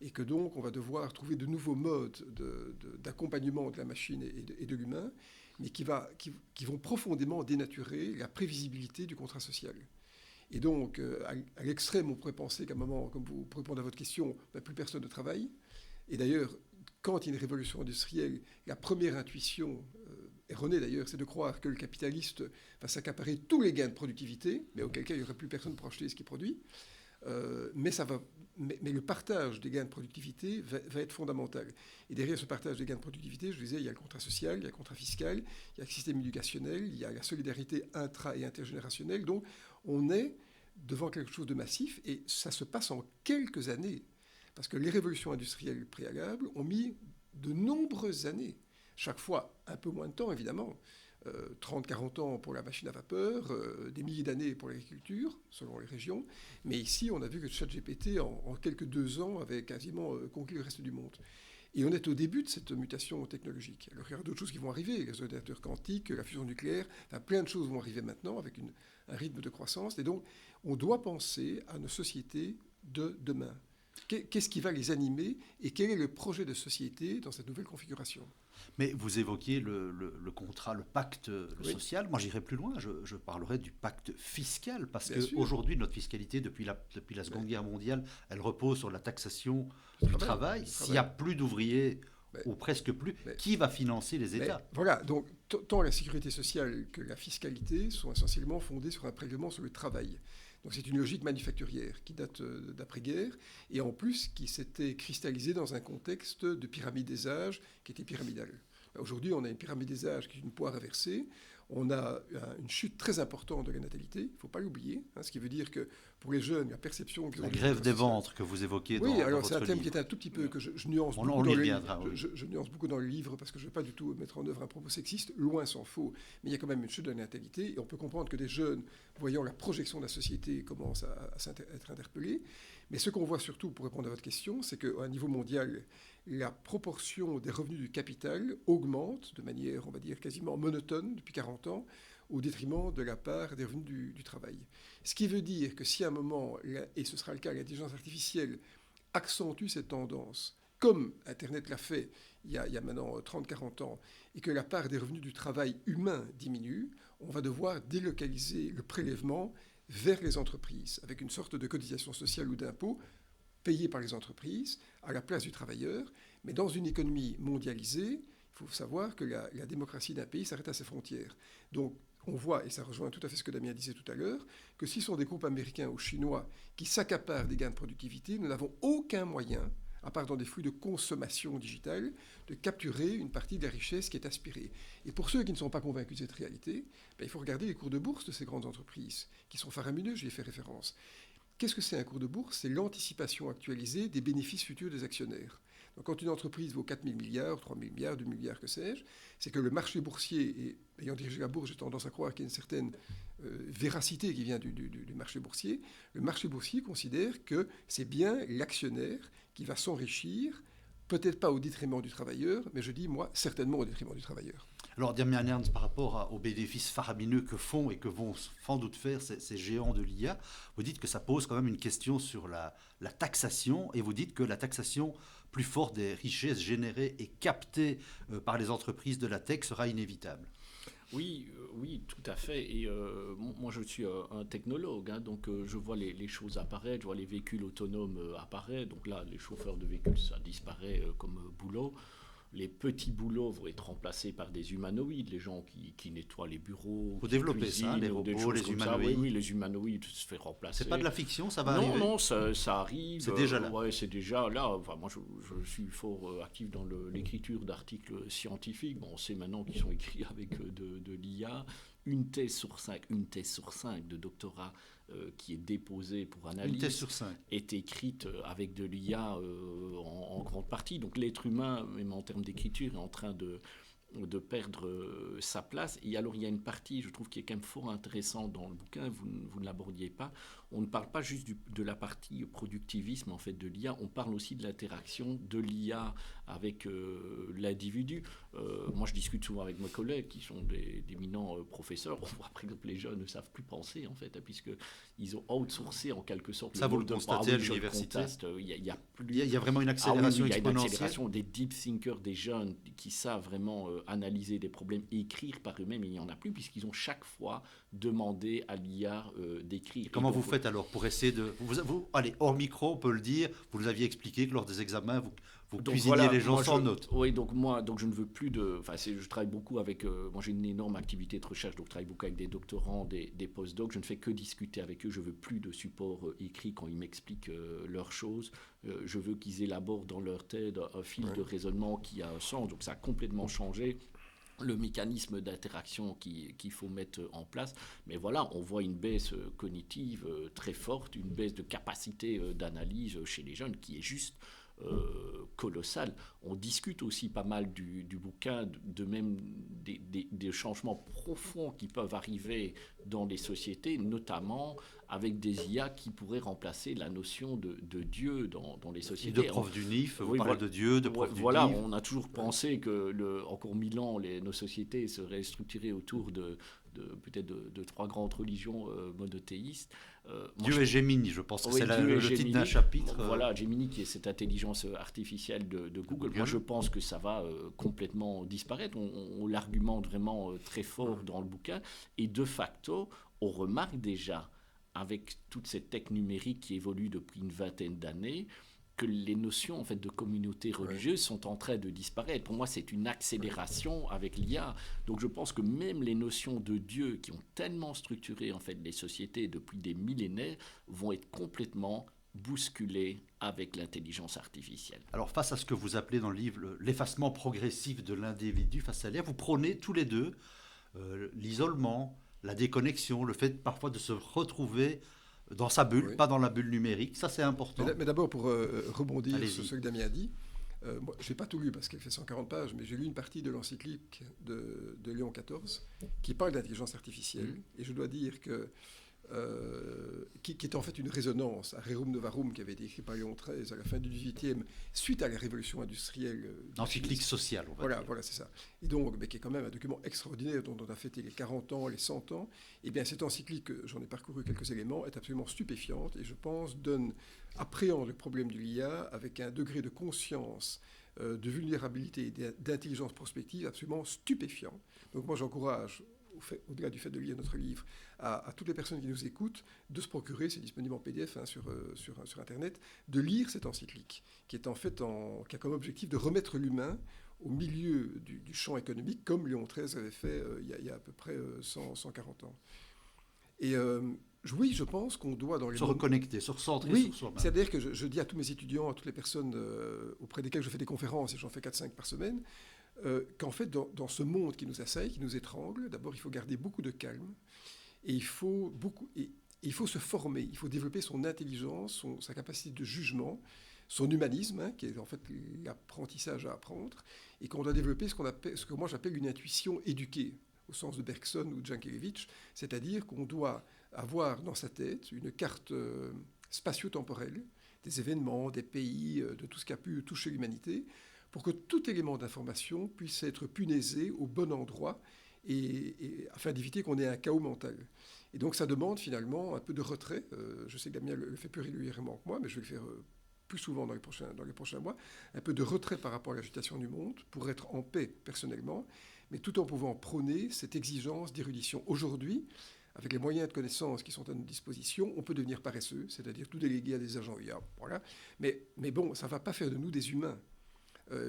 Et que donc, on va devoir trouver de nouveaux modes d'accompagnement de la machine et de l'humain, mais qui vont profondément dénaturer la prévisibilité du contrat social. Et donc, à l'extrême, on pourrait penser qu'à un moment, comme pour répondre à votre question, plus personne ne travaille. Et d'ailleurs, quand il y a une révolution industrielle, la première intuition, erronée d'ailleurs, c'est de croire que le capitaliste va s'accaparer tous les gains de productivité, mais auquel cas il n'y aurait plus personne pour acheter ce qu'il produit. Mais le partage des gains de productivité va être fondamental. Et derrière ce partage des gains de productivité, je disais, il y a le contrat social, il y a le contrat fiscal, il y a le système éducationnel, il y a la solidarité intra- et intergénérationnelle. Donc, on est devant quelque chose de massif, et ça se passe en quelques années. Parce que les révolutions industrielles préalables ont mis de nombreuses années. Chaque fois, un peu moins de temps, évidemment. 30-40 ans pour la machine à vapeur, des milliers d'années pour l'agriculture, selon les régions. Mais ici, on a vu que ChatGPT, en quelques 2 ans, avait quasiment conquis le reste du monde. Et on est au début de cette mutation technologique. Alors, il y aura d'autres choses qui vont arriver, les ordinateurs quantiques, la fusion nucléaire, plein de choses vont arriver maintenant avec un rythme de croissance. Et donc, on doit penser à nos sociétés de demain. Qu'est-ce qui va les animer et quel est le projet de société dans cette nouvelle configuration ? Mais vous évoquiez le contrat, le pacte social. Moi, j'irais plus loin. Je parlerais du pacte fiscal, parce qu'aujourd'hui, notre fiscalité, depuis la Seconde Guerre mondiale, elle repose sur la taxation du travail. S'il n'y a plus d'ouvriers, ou presque plus, qui va financer les États ? Voilà, donc tant la sécurité sociale que la fiscalité sont essentiellement fondées sur un prélèvement sur le travail. Donc c'est une logique manufacturière qui date d'après-guerre et en plus qui s'était cristallisée dans un contexte de pyramide des âges qui était pyramidale. Aujourd'hui, on a une pyramide des âges qui est une poire inversée. On a une chute très importante de la natalité, il ne faut pas l'oublier, ce qui veut dire que pour les jeunes, la perception... La grève des ventres que vous évoquez dans votre livre. Oui, alors c'est un thème qui est un tout petit peu, que je nuance beaucoup dans le livre. Je nuance beaucoup dans le livre parce que je ne veux pas du tout mettre en œuvre un propos sexiste, loin s'en faut. Mais il y a quand même une chute de la natalité et on peut comprendre que des jeunes, voyant la projection de la société, commencent à être interpellés. Mais ce qu'on voit surtout, pour répondre à votre question, c'est qu'à niveau mondial, la proportion des revenus du capital augmente de manière, on va dire, quasiment monotone depuis 40 ans, au détriment de la part des revenus du travail. Ce qui veut dire que si à un moment, et ce sera le cas, l'intelligence artificielle accentue cette tendance, comme Internet l'a fait il y a maintenant 30-40 ans, et que la part des revenus du travail humain diminue, on va devoir délocaliser le prélèvement vers les entreprises, avec une sorte de cotisation sociale ou d'impôt payé par les entreprises à la place du travailleur. Mais dans une économie mondialisée, il faut savoir que la démocratie d'un pays s'arrête à ses frontières. Donc, on voit, et ça rejoint tout à fait ce que Damien disait tout à l'heure, que si ce sont des groupes américains ou chinois qui s'accaparent des gains de productivité, nous n'avons aucun moyen, à part dans des flux de consommation digitale, de capturer une partie de la richesse qui est aspirée. Et pour ceux qui ne sont pas convaincus de cette réalité, il faut regarder les cours de bourse de ces grandes entreprises, qui sont faramineux, j'y ai fait référence. Qu'est-ce que c'est un cours de bourse? C'est l'anticipation actualisée des bénéfices futurs des actionnaires. Donc quand une entreprise vaut 4 000 milliards, 3 000 milliards, 2 milliards, que sais-je, c'est que le marché boursier, et ayant dirigé la bourse, j'ai tendance à croire qu'il y a une certaine véracité qui vient du marché boursier, le marché boursier considère que c'est bien l'actionnaire qui va s'enrichir, peut-être pas au détriment du travailleur, mais je dis, moi, certainement au détriment du travailleur. Alors, Damien Ernst, par rapport aux bénéfices faramineux que font et que vont sans doute faire ces géants de l'IA, vous dites que ça pose quand même une question sur la taxation, et vous dites que la taxation plus forte des richesses générées et captées par les entreprises de la tech sera inévitable. Oui, tout à fait. Et moi, je suis un technologue, donc je vois les choses apparaître, je vois les véhicules autonomes apparaître. Donc là, les chauffeurs de véhicules, ça disparaît comme boulot. Les petits boulots vont être remplacés par des humanoïdes, les gens qui nettoient les bureaux. Vous développez ça, les robots, les humanoïdes. Oui, les humanoïdes se fait remplacer. C'est pas de la fiction, ça va arriver? Non, ça arrive. C'est déjà là. Ouais, c'est déjà là. Enfin, moi, je suis fort actif dans l'écriture d'articles scientifiques. Bon, on sait maintenant qu'ils sont écrits avec de l'IA. Une thèse sur 5 de doctorat qui est déposée pour analyse. Une thèse sur 5 est écrite avec de l'IA en grande partie. Donc l'être humain, même en termes d'écriture, est en train de perdre sa place. Et alors il y a une partie, je trouve, qui est quand même fort intéressante dans le bouquin, vous ne l'abordiez pas. On ne parle pas juste de la partie productivisme en fait de l'IA, on parle aussi de l'interaction de l'IA avec l'individu. Moi je discute souvent avec mes collègues qui sont d'éminents professeurs. On voit par exemple les jeunes ne savent plus penser en fait, puisqu'ils ont outsourcé en quelque sorte. Ça vous le constatez à l'université? Il y a vraiment une accélération exponentielle. Il y a une accélération des deep thinkers, des jeunes qui savent vraiment analyser des problèmes, écrire par eux-mêmes, il n'y en a plus puisqu'ils ont chaque fois demandé à l'IA d'écrire. Comment vous faites alors pour essayer de... allez, hors micro, on peut le dire, vous nous aviez expliqué que lors des examens, vous cuisiniez les gens sans notes. Oui, donc je ne veux plus de... Enfin, je travaille beaucoup avec... moi, j'ai une énorme activité de recherche, donc je travaille beaucoup avec des doctorants, des post-docs. Je ne fais que discuter avec eux. Je ne veux plus de support écrit quand ils m'expliquent leurs choses. Je veux qu'ils élaborent dans leur tête un fil de raisonnement qui a un sens. Donc ça a complètement changé le mécanisme d'interaction qu'il faut mettre en place. Mais voilà, on voit une baisse cognitive très forte, une baisse de capacité d'analyse chez les jeunes qui est juste colossale. On discute aussi pas mal du bouquin, de même des changements profonds qui peuvent arriver dans les sociétés, notamment avec des IA qui pourraient remplacer la notion de Dieu dans les sociétés. Et de prof d'UNIF, vous parlez de Dieu, de prof d'UNIF. Voilà, on a toujours pensé que encore 1000 ans, nos sociétés seraient structurées autour peut-être de trois grandes religions monothéistes. Dieu et Gemini, je pense que c'est le titre d'un chapitre. Voilà, Gemini qui est cette intelligence artificielle de Google. Moi, je pense que ça va complètement disparaître. On l'argumente vraiment très fort dans le bouquin. Et de facto, on remarque déjà, avec toute cette tech numérique qui évolue depuis une vingtaine d'années, que les notions en fait de communauté religieuse sont en train de disparaître. Pour moi, c'est une accélération avec l'IA. Donc, je pense que même les notions de Dieu qui ont tellement structuré en fait les sociétés depuis des millénaires vont être complètement bousculées avec l'intelligence artificielle. Alors, face à ce que vous appelez dans le livre l'effacement progressif de l'individu face à l'IA, vous prônez tous les deux l'isolement, la déconnexion, le fait parfois de se retrouver dans sa bulle, Oui. pas dans la bulle numérique. Ça, c'est important. Mais d'abord, pour rebondir Allez-y. sur ce que Damien a dit, moi, je n'ai pas tout lu parce qu'elle fait 140 pages, mais j'ai lu une partie de l'encyclique de Léon XIV qui parle d'intelligence artificielle. Et je dois dire que qui est en fait une résonance à Rerum Novarum qui avait été écrit par Léon XIII à la fin du XVIIIe suite à la révolution industrielle. Encyclique sociale, on va dire. Voilà, c'est ça. Et donc, mais qui est quand même un document extraordinaire dont on a fêté les 40 ans, les 100 ans. Et bien, cette encyclique, j'en ai parcouru quelques éléments, est absolument stupéfiante et je pense appréhende le problème de l'IA avec un degré de conscience, de vulnérabilité et d'intelligence prospective absolument stupéfiant. Donc moi, j'encourage, au-delà du fait de lire notre livre, à toutes les personnes qui nous écoutent, de se procurer, c'est disponible en PDF sur Internet, de lire cette encyclique, qui est en fait qui a comme objectif de remettre l'humain au milieu du champ économique, comme Léon XIII avait fait il y a à peu près 140 ans. Et oui, je pense qu'on doit dans les... Se reconnecter, se recentrer oui, sur soi-même. c'est-à-dire que je dis à tous mes étudiants, à toutes les personnes auprès desquelles je fais des conférences, et j'en fais 4-5 par semaine, qu'en fait, dans ce monde qui nous assaille, qui nous étrangle, d'abord, il faut garder beaucoup de calme, et il faut se former, il faut développer son intelligence, sa capacité de jugement, son humanisme, qui est en fait l'apprentissage à apprendre, et qu'on doit développer ce que moi j'appelle une intuition éduquée, au sens de Bergson ou de Jankélévitch, c'est-à-dire qu'on doit avoir dans sa tête une carte spatio-temporelle des événements, des pays, de tout ce qui a pu toucher l'humanité, pour que tout élément d'information puisse être punaisé au bon endroit et afin d'éviter qu'on ait un chaos mental. Et donc ça demande finalement un peu de retrait. Je sais que Damien le fait plus régulièrement que moi, mais je vais le faire plus souvent dans les prochains mois, un peu de retrait par rapport à l'agitation du monde pour être en paix personnellement, mais tout en pouvant prôner cette exigence d'érudition. Aujourd'hui, avec les moyens de connaissance qui sont à notre disposition, on peut devenir paresseux, c'est-à-dire tout déléguer à des agents IA. Voilà. Mais bon, ça ne va pas faire de nous des humains.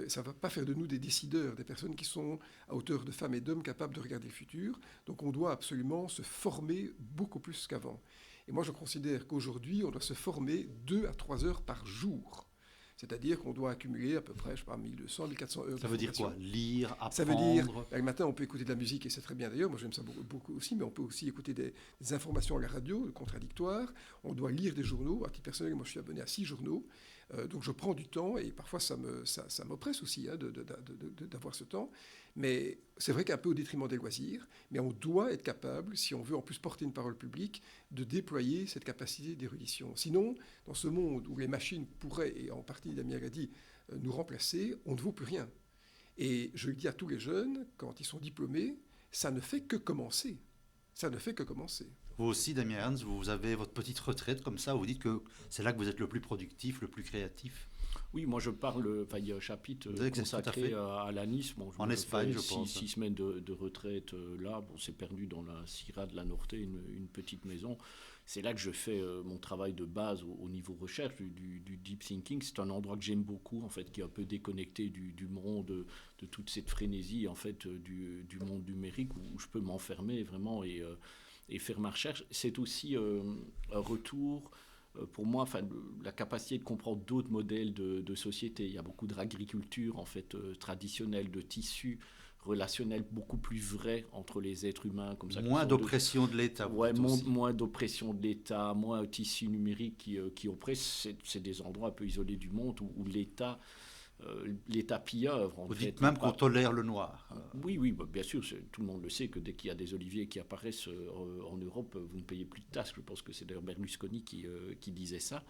Ça ne va pas faire de nous des décideurs, des personnes qui sont à hauteur de femmes et d'hommes capables de regarder le futur. Donc on doit absolument se former beaucoup plus qu'avant. Et moi je considère qu'aujourd'hui on doit se former 2 à 3 heures par jour. C'est-à-dire qu'on doit accumuler à peu près, je sais pas, 1200, 1400 heures de formation. Ça veut dire quoi? Lire, apprendre? Ça veut dire, le matin on peut écouter de la musique et c'est très bien d'ailleurs, moi j'aime ça beaucoup aussi, mais on peut aussi écouter des informations à la radio, contradictoires. On doit lire des journaux. À titre personnel, moi je suis abonné à 6 journaux. Donc je prends du temps et parfois ça m'oppresse aussi d'avoir ce temps. Mais c'est vrai qu'un peu au détriment des loisirs, mais on doit être capable, si on veut en plus porter une parole publique, de déployer cette capacité d'érudition. Sinon, dans ce monde où les machines pourraient, et en partie Damien l'a dit, nous remplacer, on ne vaut plus rien. Et je le dis à tous les jeunes, quand ils sont diplômés, ça ne fait que commencer. Ça ne fait que commencer. Vous aussi, Damien Ernst, vous avez votre petite retraite comme ça, où vous dites que c'est là que vous êtes le plus productif, le plus créatif. Oui, moi je parle, il y a un chapitre consacré à l'anisme. Bon, en Espagne, je pense. 6 semaines de retraite là, bon, c'est perdu dans la Sierra de la Norte, une petite maison. C'est là que je fais mon travail de base au niveau recherche, du deep thinking. C'est un endroit que j'aime beaucoup, en fait, qui est un peu déconnecté du monde, de toute cette frénésie, en fait, du monde numérique, où je peux m'enfermer vraiment et faire ma recherche. C'est aussi un retour, pour moi, la capacité de comprendre d'autres modèles de société. Il y a beaucoup d'agriculture, en fait, traditionnelle, de tissus relationnels beaucoup plus vrais entre les êtres humains. Comme ça, moins d'oppression de l'État. Ouais, moins d'oppression de l'État, moins un tissu numérique qui oppresse. C'est des endroits un peu isolés du monde où l'État pilleuvre. Vous dites même qu'on tolère le noir. Oui, bien sûr, tout le monde le sait que dès qu'il y a des oliviers qui apparaissent en Europe, vous ne payez plus de taxes. Je pense que c'est d'ailleurs Berlusconi qui disait ça.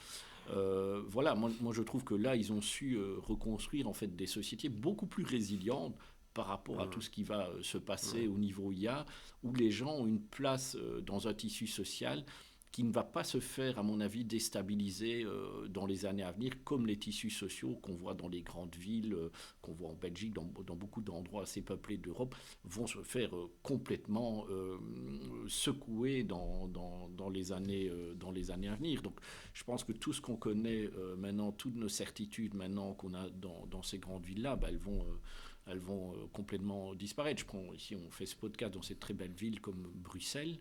Voilà, moi je trouve que là, ils ont su reconstruire en fait des sociétés beaucoup plus résilientes par rapport à tout ce qui va se passer au niveau IA, où les gens ont une place dans un tissu social qui ne va pas se faire, à mon avis, déstabiliser dans les années à venir, comme les tissus sociaux qu'on voit dans les grandes villes, qu'on voit en Belgique, dans beaucoup d'endroits assez peuplés d'Europe, vont se faire complètement secouer dans les années à venir. Donc je pense que tout ce qu'on connaît maintenant, toutes nos certitudes maintenant qu'on a dans ces grandes villes-là, elles vont complètement disparaître. Ici, on fait ce podcast dans cette très belle ville comme Bruxelles,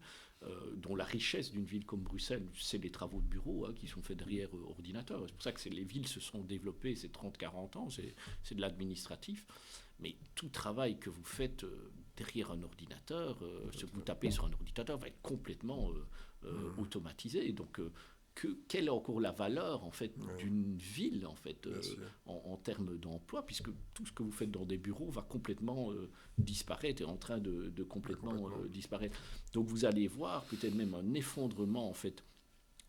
dont la richesse d'une ville comme Bruxelles, c'est les travaux de bureau qui sont faits derrière ordinateur. C'est pour ça que les villes se sont développées ces 30-40 ans, c'est de l'administratif. Mais tout travail que vous faites derrière un ordinateur, ce que vous tapez sur un ordinateur va être complètement automatisé. Donc, quelle est encore la valeur en fait d'une ville en fait en termes d'emploi, puisque tout ce que vous faites dans des bureaux va complètement disparaître, est en train de complètement disparaître. Donc vous allez voir peut-être même un effondrement en fait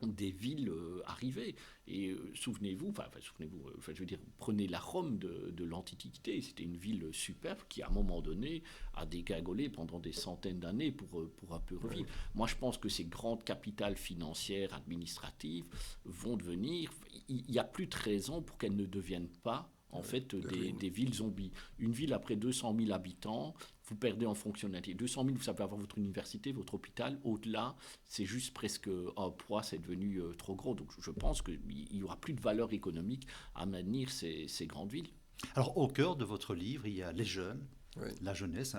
des villes arrivées. Et souvenez-vous, je veux dire, prenez la Rome de l'Antiquité, c'était une ville superbe qui, à un moment donné, a dégringolé pendant des centaines d'années pour un peu revivre. Moi, je pense que ces grandes capitales financières, administratives, vont devenir... Il n'y a plus de raison pour qu'elles ne deviennent pas en fait des villes zombies. Une ville après 200 000 habitants, vous perdez en fonctionnalité. 200 000, vous savez avoir votre université, votre hôpital. Au-delà, c'est juste presque un poids, c'est devenu trop gros. Donc je pense qu'il n'y aura plus de valeur économique à maintenir ces grandes villes. Alors au cœur de votre livre, il y a les jeunes, la jeunesse.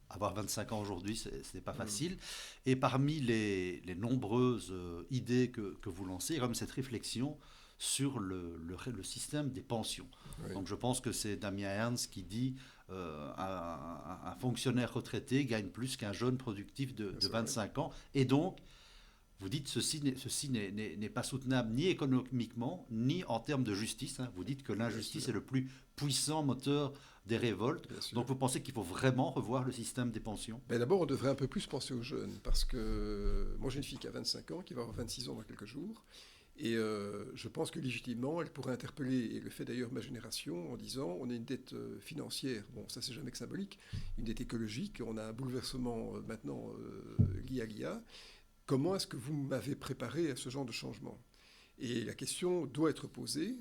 Avoir 25 ans aujourd'hui, ce n'est pas facile. Et parmi les nombreuses idées que vous lancez, il y a comme cette réflexion sur le système des pensions. Donc je pense que c'est Damien Ernst qui dit un fonctionnaire retraité gagne plus qu'un jeune productif de 25 ans. Et donc, vous dites ceci n'est pas soutenable ni économiquement, ni en termes de justice. Vous dites que l'injustice est le plus puissant moteur des révoltes. Donc vous pensez qu'il faut vraiment revoir le système des pensions ? D'abord, on devrait un peu plus penser aux jeunes, parce que moi j'ai une fille qui a 25 ans, qui va avoir 26 ans dans quelques jours. Et je pense que légitimement, elle pourrait interpeller, et le fait d'ailleurs ma génération, en disant on a une dette financière, bon ça c'est jamais que symbolique, une dette écologique, on a un bouleversement maintenant lié à l'IA. Comment est-ce que vous m'avez préparé à ce genre de changement ? Et la question doit être posée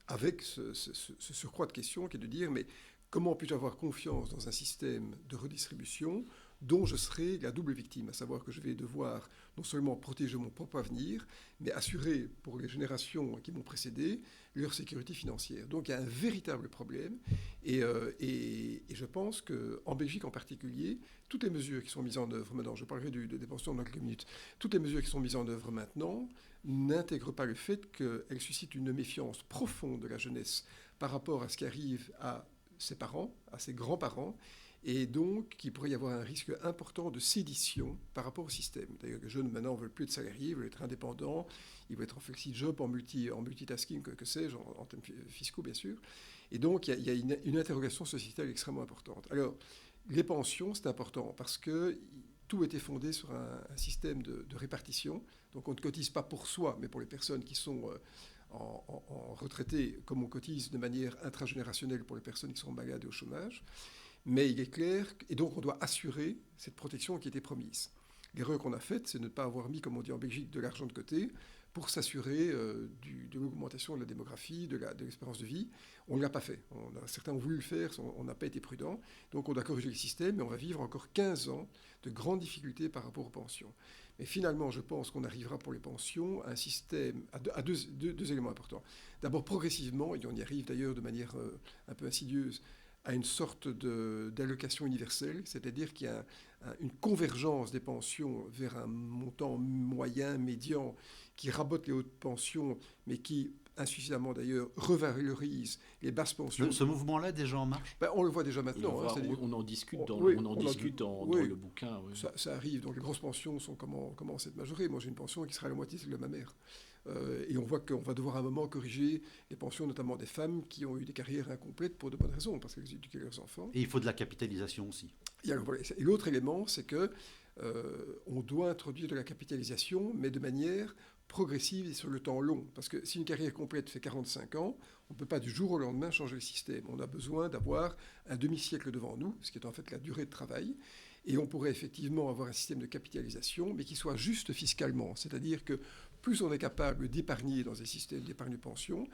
avec ce surcroît de questions qui est de dire mais comment puis-je avoir confiance dans un système de redistribution dont je serai la double victime, à savoir que je vais devoir non seulement protéger mon propre avenir, mais assurer pour les générations qui m'ont précédé leur sécurité financière. Donc il y a un véritable problème, et je pense qu'en Belgique en particulier, toutes les mesures qui sont mises en œuvre maintenant, je parlerai des pensions dans quelques minutes, toutes les mesures qui sont mises en œuvre maintenant n'intègrent pas le fait qu'elles suscitent une méfiance profonde de la jeunesse par rapport à ce qui arrive à ses parents, à ses grands-parents, et donc qu'il pourrait y avoir un risque important de sédition par rapport au système. D'ailleurs, les jeunes maintenant ne veulent plus être salariés, ils veulent être indépendants, ils veulent être en flexi-job, en multitasking, que sais-je, en termes fiscaux bien sûr. Et donc il y a une interrogation sociétale extrêmement importante. Alors, les pensions, c'est important parce que tout était fondé sur un système de répartition. Donc on ne cotise pas pour soi, mais pour les personnes qui sont en retraités, comme on cotise de manière intragénérationnelle pour les personnes qui sont malades et au chômage. Mais il est clair, et donc on doit assurer cette protection qui était promise. L'erreur qu'on a faite, c'est de ne pas avoir mis, comme on dit en Belgique, de l'argent de côté pour s'assurer de l'augmentation de la démographie, de l'espérance de vie. On ne l'a pas fait. Certains ont voulu le faire, on n'a pas été prudent. Donc on doit corriger le système, mais on va vivre encore 15 ans de grandes difficultés par rapport aux pensions. Mais finalement, je pense qu'on arrivera pour les pensions à un système, à deux éléments importants. D'abord, progressivement, et on y arrive d'ailleurs de manière un peu insidieuse, à une sorte d'allocation universelle, c'est-à-dire qu'il y a une convergence des pensions vers un montant moyen, médian, qui rabote les hautes pensions, mais qui, insuffisamment d'ailleurs, revalorise les basses pensions. Ce mouvement-là est déjà en marche ? On le voit déjà maintenant. On en discute dans le bouquin. Oui. Ça arrive, donc les grosses pensions commencent à être majorées. Moi j'ai une pension qui sera à la moitié celle de ma mère. Et on voit qu'on va devoir à un moment corriger les pensions, notamment des femmes qui ont eu des carrières incomplètes pour de bonnes raisons, parce qu'elles éduquaient leurs enfants. Et il faut de la capitalisation aussi. Et l'autre élément, c'est que on doit introduire de la capitalisation, mais de manière progressive et sur le temps long. Parce que si une carrière complète fait 45 ans, on ne peut pas du jour au lendemain changer le système. On a besoin d'avoir un demi-siècle devant nous, ce qui est en fait la durée de travail. Et on pourrait effectivement avoir un système de capitalisation, mais qui soit juste fiscalement. C'est-à-dire que plus on est capable d'épargner dans un système d'épargne-pension,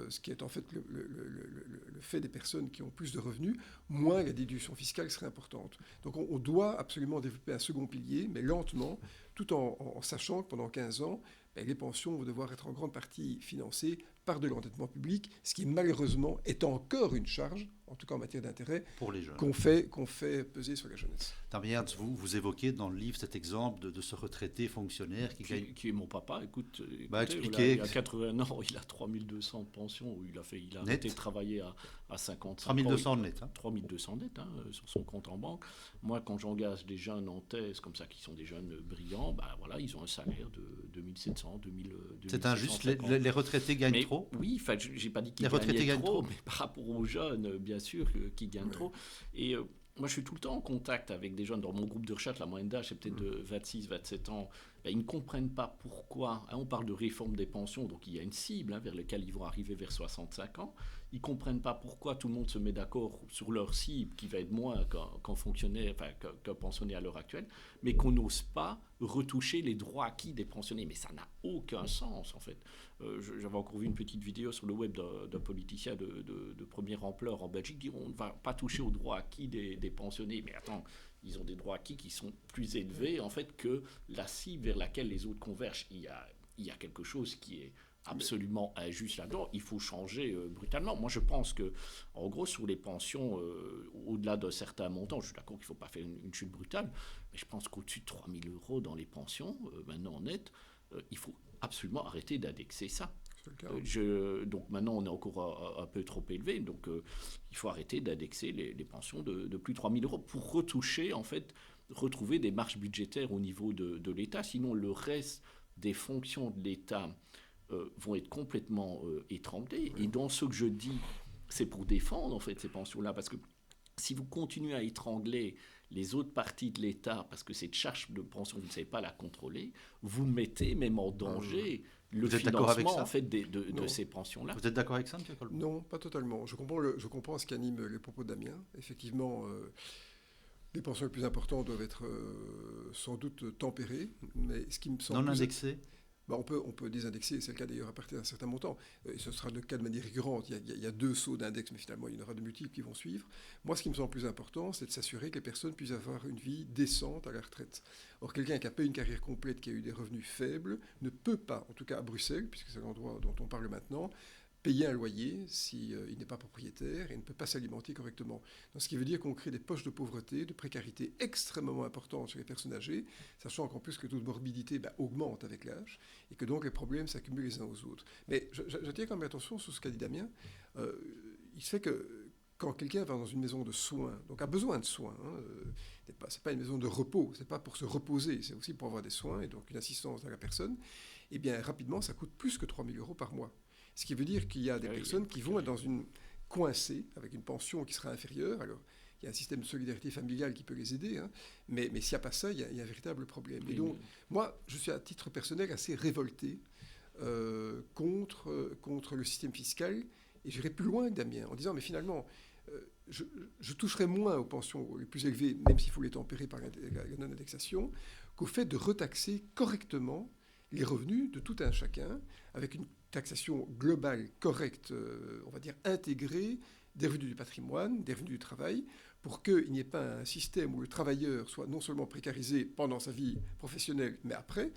ce qui est en fait le fait des personnes qui ont plus de revenus, moins la déduction fiscale serait importante. Donc on doit absolument développer un second pilier, mais lentement, tout en sachant que pendant 15 ans, les pensions vont devoir être en grande partie financées par de l'endettement public, ce qui malheureusement est encore une charge, en tout cas en matière d'intérêt, pour les jeunes. qu'on fait peser sur la jeunesse. Damien, vous évoquez dans le livre cet exemple de ce retraité fonctionnaire qui est mon papa. Écoutez, expliquez. Il a 80 ans, il a 3200 de pension, il a arrêté de travailler à 55 ans. 3200 net. 3200 net sur son compte en banque. Moi, quand j'engage des jeunes en thèse, comme ça, qui sont des jeunes brillants, ils ont un salaire de 2700, 2000. C'est injuste, les retraités gagnent trop. Oui, j'ai pas dit qu'ils gagnent trop, mais par rapport aux jeunes, bien sûr, qui gagnent trop. Et moi, je suis tout le temps en contact avec des jeunes. Dans mon groupe de recherche, la moyenne d'âge, c'est peut-être de 26, 27 ans. Ils ne comprennent pas pourquoi. On parle de réforme des pensions, donc il y a une cible vers laquelle ils vont arriver vers 65 ans. Ils ne comprennent pas pourquoi tout le monde se met d'accord sur leur cible, qui va être moins qu'un fonctionnaire, qu'un pensionné à l'heure actuelle, mais qu'on n'ose pas retoucher les droits acquis des pensionnés. Mais ça n'a aucun sens, en fait. J'avais encore vu une petite vidéo sur le web d'un politicien de première ampleur en Belgique dire on ne va pas toucher aux droits acquis des pensionnés. Mais attends, ils ont des droits acquis qui sont plus élevés, en fait, que la cible vers laquelle les autres convergent. Il y a quelque chose qui est absolument injuste là-dedans. Il faut changer brutalement. Moi, je pense que, en gros, sur les pensions, au-delà d'un certain montant, je suis d'accord qu'il ne faut pas faire une chute brutale, mais je pense qu'au-dessus de 3 000 € dans les pensions, maintenant en net, il faut absolument arrêter d'indexer ça. Donc maintenant, on est encore un peu trop élevé, donc il faut arrêter d'indexer les pensions de plus de 3 000 € pour retoucher, en fait, retrouver des marges budgétaires au niveau de l'État. Sinon, le reste des fonctions de l'État vont être complètement étranglées. Et dans ce que je dis, c'est pour défendre, en fait, ces pensions-là, parce que si vous continuez à étrangler les autres parties de l'État, parce que cette charge de pension, vous ne savez pas la contrôler, vous mettez même en danger le financement en fait, de ces pensions-là. Vous êtes d'accord avec ça, M. Colbert ? Non, pas totalement. Je comprends ce qui anime les propos de Damien. Effectivement, les pensions les plus importantes doivent être sans doute tempérées, mais ce qui me semble... Non indexées ? On peut désindexer, c'est le cas d'ailleurs à partir d'un certain montant. Et ce sera le cas de manière récurrente. Il y a 2 sauts d'index, mais finalement, il y en aura de multiples qui vont suivre. Moi, ce qui me semble plus important, c'est de s'assurer que les personnes puissent avoir une vie décente à la retraite. Or, quelqu'un qui a pas une carrière complète, qui a eu des revenus faibles, ne peut pas, en tout cas à Bruxelles, puisque c'est l'endroit dont on parle maintenant, payer un loyer s'il n'est pas propriétaire et ne peut pas s'alimenter correctement. Donc, ce qui veut dire qu'on crée des poches de pauvreté, de précarité extrêmement importantes sur les personnes âgées, sachant qu'en plus que toute morbidité augmente avec l'âge et que donc les problèmes s'accumulent les uns aux autres. Mais j'attire quand même attention sur ce qu'a dit Damien. Il se fait que quand quelqu'un va dans une maison de soins, donc a besoin de soins, c'est pas une maison de repos, c'est pas pour se reposer, c'est aussi pour avoir des soins et donc une assistance à la personne, et bien rapidement ça coûte plus que 3 000 € par mois. Ce qui veut dire qu'il y a des personnes qui vont être dans une coincée avec une pension qui sera inférieure. Alors, il y a un système de solidarité familiale qui peut les aider, mais s'il n'y a pas ça, il y a un véritable problème. Et donc, moi, je suis à titre personnel assez révolté contre le système fiscal, et j'irai plus loin que Damien, en disant, mais finalement, je toucherai moins aux pensions les plus élevées, même s'il faut les tempérer par la non-indexation, qu'au fait de retaxer correctement les revenus de tout un chacun, avec une taxation globale correcte, on va dire intégrée, des revenus du patrimoine, des revenus du travail, pour qu'il n'y ait pas un système où le travailleur soit non seulement précarisé pendant sa vie professionnelle, mais après,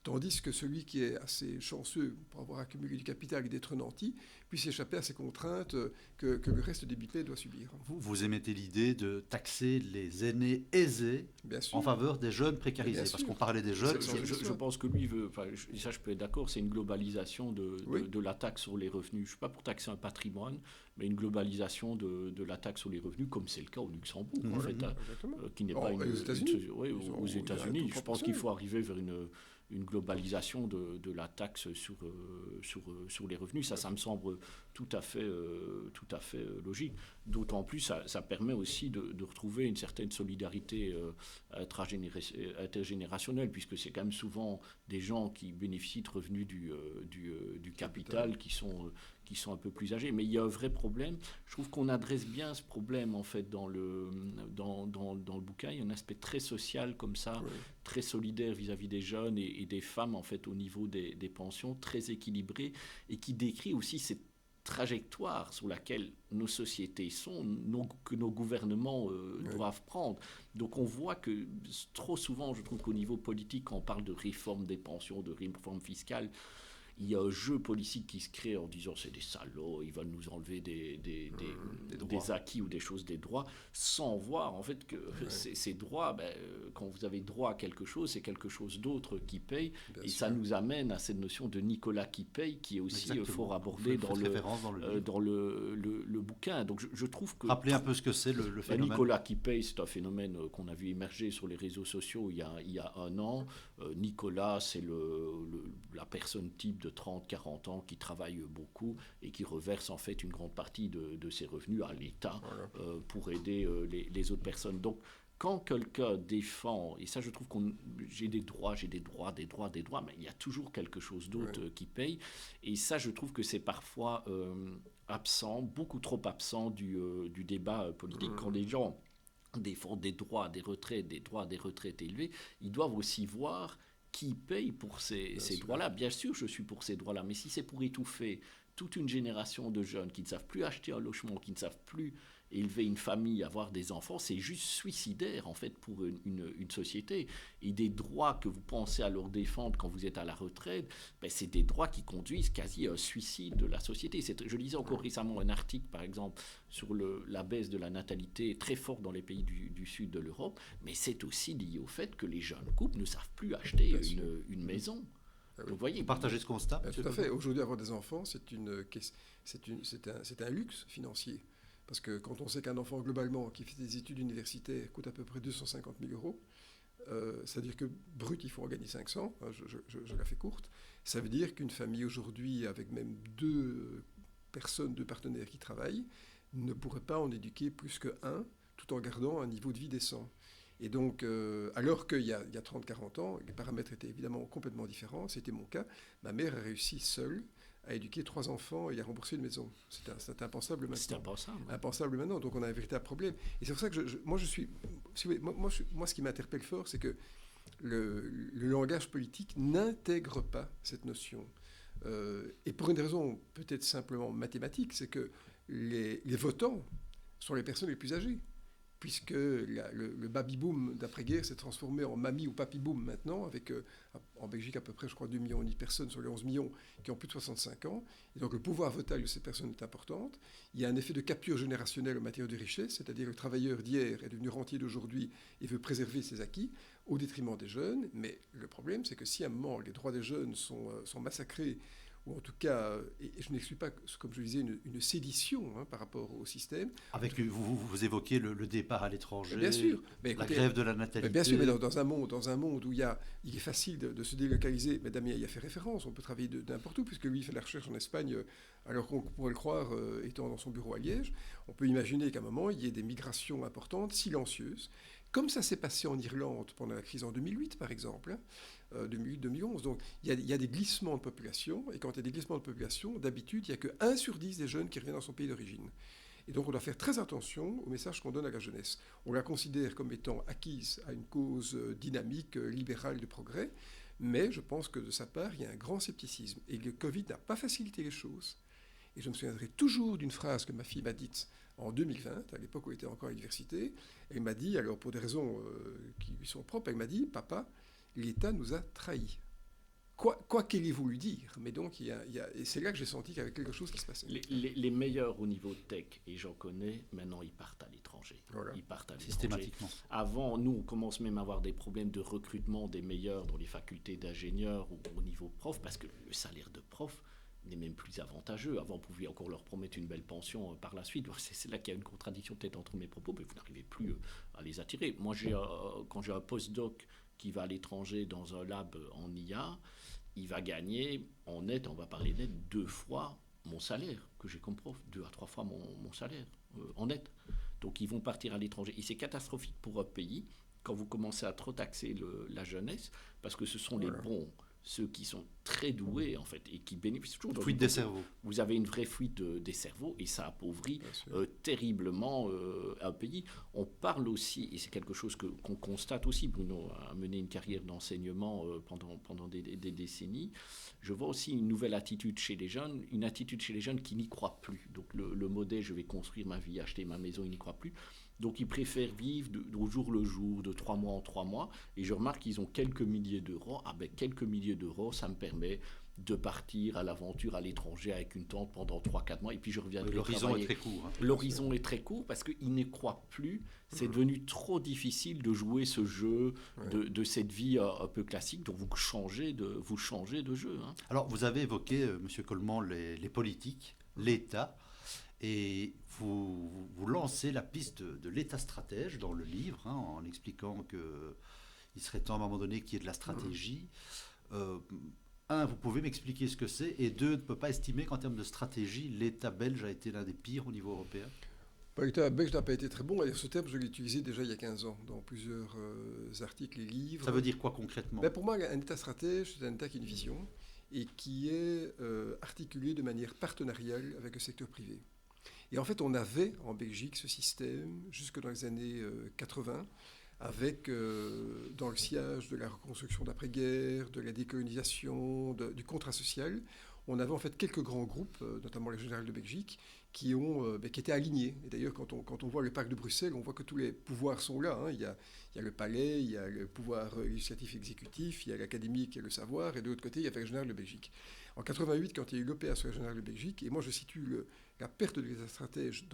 tandis que celui qui est assez chanceux pour avoir accumulé du capital et d'être nanti puisse échapper à ces contraintes que le reste des bipèdes doit subir. Vous émettez l'idée de taxer les aînés aisés en faveur des jeunes précarisés, parce qu'on parlait des jeunes. Je pense que lui veut, ça je peux être d'accord, c'est une globalisation de la taxe sur les revenus. Je ne suis pas pour taxer un patrimoine, mais une globalisation de la taxe sur les revenus, comme c'est le cas au Luxembourg, en fait, qui n'est pas aux États-Unis. Aux États-Unis. Je pense qu'il faut arriver vers une globalisation de la taxe sur les revenus. Ça me semble tout à fait logique. D'autant plus, ça permet aussi de retrouver une certaine solidarité intergénérationnelle, puisque c'est quand même souvent des gens qui bénéficient de revenus du capital qui sont un peu plus âgés. Mais il y a un vrai problème. Je trouve qu'on adresse bien ce problème, en fait, dans le bouquin. Il y a un aspect très social comme ça, très solidaire vis-à-vis des jeunes et des femmes, en fait, au niveau des pensions, très équilibré, et qui décrit aussi cette trajectoire sur laquelle nos sociétés sont, que nos gouvernements doivent prendre. Donc on voit que trop souvent, je trouve qu'au niveau politique, quand on parle de réforme des pensions, de réforme fiscale, il y a un jeu politique qui se crée en disant c'est des salauds, ils veulent nous enlever des acquis ou des choses, des droits, sans voir en fait que ces droits, quand vous avez droit à quelque chose, c'est quelque chose d'autre qui paye. Bien et sûr. Ça nous amène à cette notion de Nicolas qui paye, qui est aussi fort abordée dans le bouquin. Donc je trouve que... Rappelez un peu ce que c'est le phénomène. Nicolas qui paye, c'est un phénomène qu'on a vu émerger sur les réseaux sociaux il y a un an. Nicolas, c'est la personne type de 30-40 ans qui travaille beaucoup et qui reverse en fait une grande partie de ses revenus à l'État pour aider les autres personnes. Donc, quand quelqu'un défend, et ça je trouve j'ai des droits, mais il y a toujours quelque chose d'autre qui paye. Et ça je trouve que c'est parfois absent, beaucoup trop absent du débat politique. Quand les gens défendent des droits, des retraites élevées, ils doivent aussi voir qui paye pour ces droits-là. Bien sûr, je suis pour ces droits-là, mais si c'est pour étouffer toute une génération de jeunes qui ne savent plus acheter un logement, qui ne savent plus élever une famille, avoir des enfants, c'est juste suicidaire en fait pour une société. Et des droits que vous pensez alors défendre quand vous êtes à la retraite, c'est des droits qui conduisent quasi à un suicide de la société. Je lisais encore récemment un article, par exemple, sur la baisse de la natalité très forte dans les pays du sud de l'Europe, mais c'est aussi lié au fait que les jeunes couples ne savent plus acheter une maison. Vous voyez, partagez ce constat. Tout à fait. Aujourd'hui, avoir des enfants, c'est un luxe financier. Parce que quand on sait qu'un enfant, globalement, qui fait des études universitaires, coûte à peu près 250 000 euros, c'est-à-dire que brut, il faut en gagner 500, je la fais courte. Ça veut dire qu'une famille aujourd'hui, avec même deux partenaires qui travaillent, ne pourrait pas en éduquer plus qu'un, tout en gardant un niveau de vie décent. Et donc, alors qu'il y a 30-40 ans, les paramètres étaient évidemment complètement différents, c'était mon cas, ma mère a réussi seule à éduquer 3 enfants et à rembourser une maison. C'est impensable maintenant. C'est impensable. Impensable maintenant, donc on a un véritable problème. Et c'est pour ça que moi, ce qui m'interpelle fort, c'est que le langage politique n'intègre pas cette notion. Et pour une raison peut-être simplement mathématique, c'est que les votants sont les personnes les plus âgées, puisque le baby-boom d'après-guerre s'est transformé en mamie ou papy-boom maintenant, avec en Belgique à peu près, je crois, 2,5 millions de personnes sur les 11 millions qui ont plus de 65 ans. Et donc le pouvoir votal de ces personnes est important. Il y a un effet de capture générationnelle en matière de richesse, c'est-à-dire le travailleur d'hier est devenu rentier d'aujourd'hui et veut préserver ses acquis au détriment des jeunes. Mais le problème, c'est que si à un moment les droits des jeunes sont massacrés, ou en tout cas, et je n'exclus pas, comme je disais, une sédition par rapport au système. Avec, vous évoquez le départ à l'étranger, bien sûr. La grève de la natalité. Bien sûr, mais dans un monde où il est facile de se délocaliser, mais Damien y a fait référence, on peut travailler n'importe où, puisque lui il fait de la recherche en Espagne, alors qu'on pourrait le croire étant dans son bureau à Liège. On peut imaginer qu'à un moment, il y ait des migrations importantes, silencieuses, comme ça s'est passé en Irlande pendant la crise en 2008, par exemple, 2008-2011. Donc, il y a des glissements de population, et quand il y a des glissements de population, d'habitude, il n'y a que 1 sur 10 des jeunes qui reviennent dans son pays d'origine. Et donc, on doit faire très attention au message qu'on donne à la jeunesse. On la considère comme étant acquise à une cause dynamique, libérale de progrès, mais je pense que de sa part, il y a un grand scepticisme. Et le Covid n'a pas facilité les choses. Et je me souviendrai toujours d'une phrase que ma fille m'a dite en 2020, à l'époque où elle était encore à l'université. Elle m'a dit, alors pour des raisons qui lui sont propres, elle m'a dit « Papa, l'État nous a trahis ». Quoi qu'elle ait voulu dire. Mais donc, et c'est là que j'ai senti qu'il y avait quelque chose qui se passait. Les meilleurs au niveau tech, et j'en connais, maintenant ils partent à l'étranger. Voilà. Ils partent à l'étranger. Systématiquement. Avant, nous, on commence même à avoir des problèmes de recrutement des meilleurs dans les facultés d'ingénieurs ou au niveau prof, parce que le salaire de prof n'est même plus avantageux. Avant, on pouvait encore leur promettre une belle pension par la suite. C'est là qu'il y a une contradiction peut-être entre mes propos, mais vous n'arrivez plus à les attirer. Moi, quand j'ai un postdoc qui va à l'étranger dans un lab en IA, il va gagner en net, on va parler net, 2 fois mon salaire que j'ai comme prof, 2 à 3 fois mon salaire en net. Donc ils vont partir à l'étranger. Et c'est catastrophique pour un pays quand vous commencez à trop taxer la jeunesse, parce que ce sont les bons ceux qui sont très doués, en fait, et qui bénéficient toujours. Fuite des cerveaux. Vous avez une vraie fuite des cerveaux, et ça appauvrit terriblement un pays. On parle aussi, et c'est quelque chose qu'on constate aussi, Bruno a mené une carrière d'enseignement pendant des décennies. Je vois aussi une nouvelle attitude chez les jeunes, une attitude chez les jeunes qui n'y croient plus. Donc le modèle, je vais construire ma vie, acheter ma maison, ils n'y croient plus. Donc ils préfèrent vivre au jour le jour, de 3 mois en 3 mois. Et je remarque qu'ils ont quelques milliers d'euros. Avec quelques milliers d'euros, ça me permet de partir à l'aventure à l'étranger avec une tente pendant 3-4 mois. Et puis je reviens de l'horizon est très court. Hein. L'horizon est très court parce qu'ils ne croient plus. C'est devenu trop difficile de jouer ce jeu de cette vie un peu classique. Donc vous changez de jeu. Hein. Alors vous avez évoqué, M. Coleman, les politiques, l'État. Et vous lancez la piste de l'État stratège dans le livre, en expliquant qu'il serait temps à un moment donné qu'il y ait de la stratégie. Vous pouvez m'expliquer ce que c'est, et deux, ne peut pas estimer qu'en termes de stratégie, l'État belge a été l'un des pires au niveau européen. L'État belge n'a pas été très bon, et ce terme, je l'ai utilisé déjà il y a 15 ans, dans plusieurs articles et livres. Ça veut dire quoi concrètement ? Pour moi, un État stratège, c'est un État qui a une vision, et qui est articulé de manière partenariale avec le secteur privé. Et en fait, on avait en Belgique ce système jusque dans les années 80, avec, dans le sillage de la reconstruction d'après-guerre, de la décolonisation, du contrat social, on avait en fait quelques grands groupes, notamment les générales de Belgique, qui étaient alignés. Et d'ailleurs, quand on voit le parc de Bruxelles, on voit que tous les pouvoirs sont là. Hein. Il y a le palais, il y a le pouvoir législatif exécutif, il y a l'académie qui a le savoir, et de l'autre côté, il y avait le général de Belgique. En 88, quand il y a eu l'OPA sur le général de Belgique, et moi je situe la perte de l'État stratège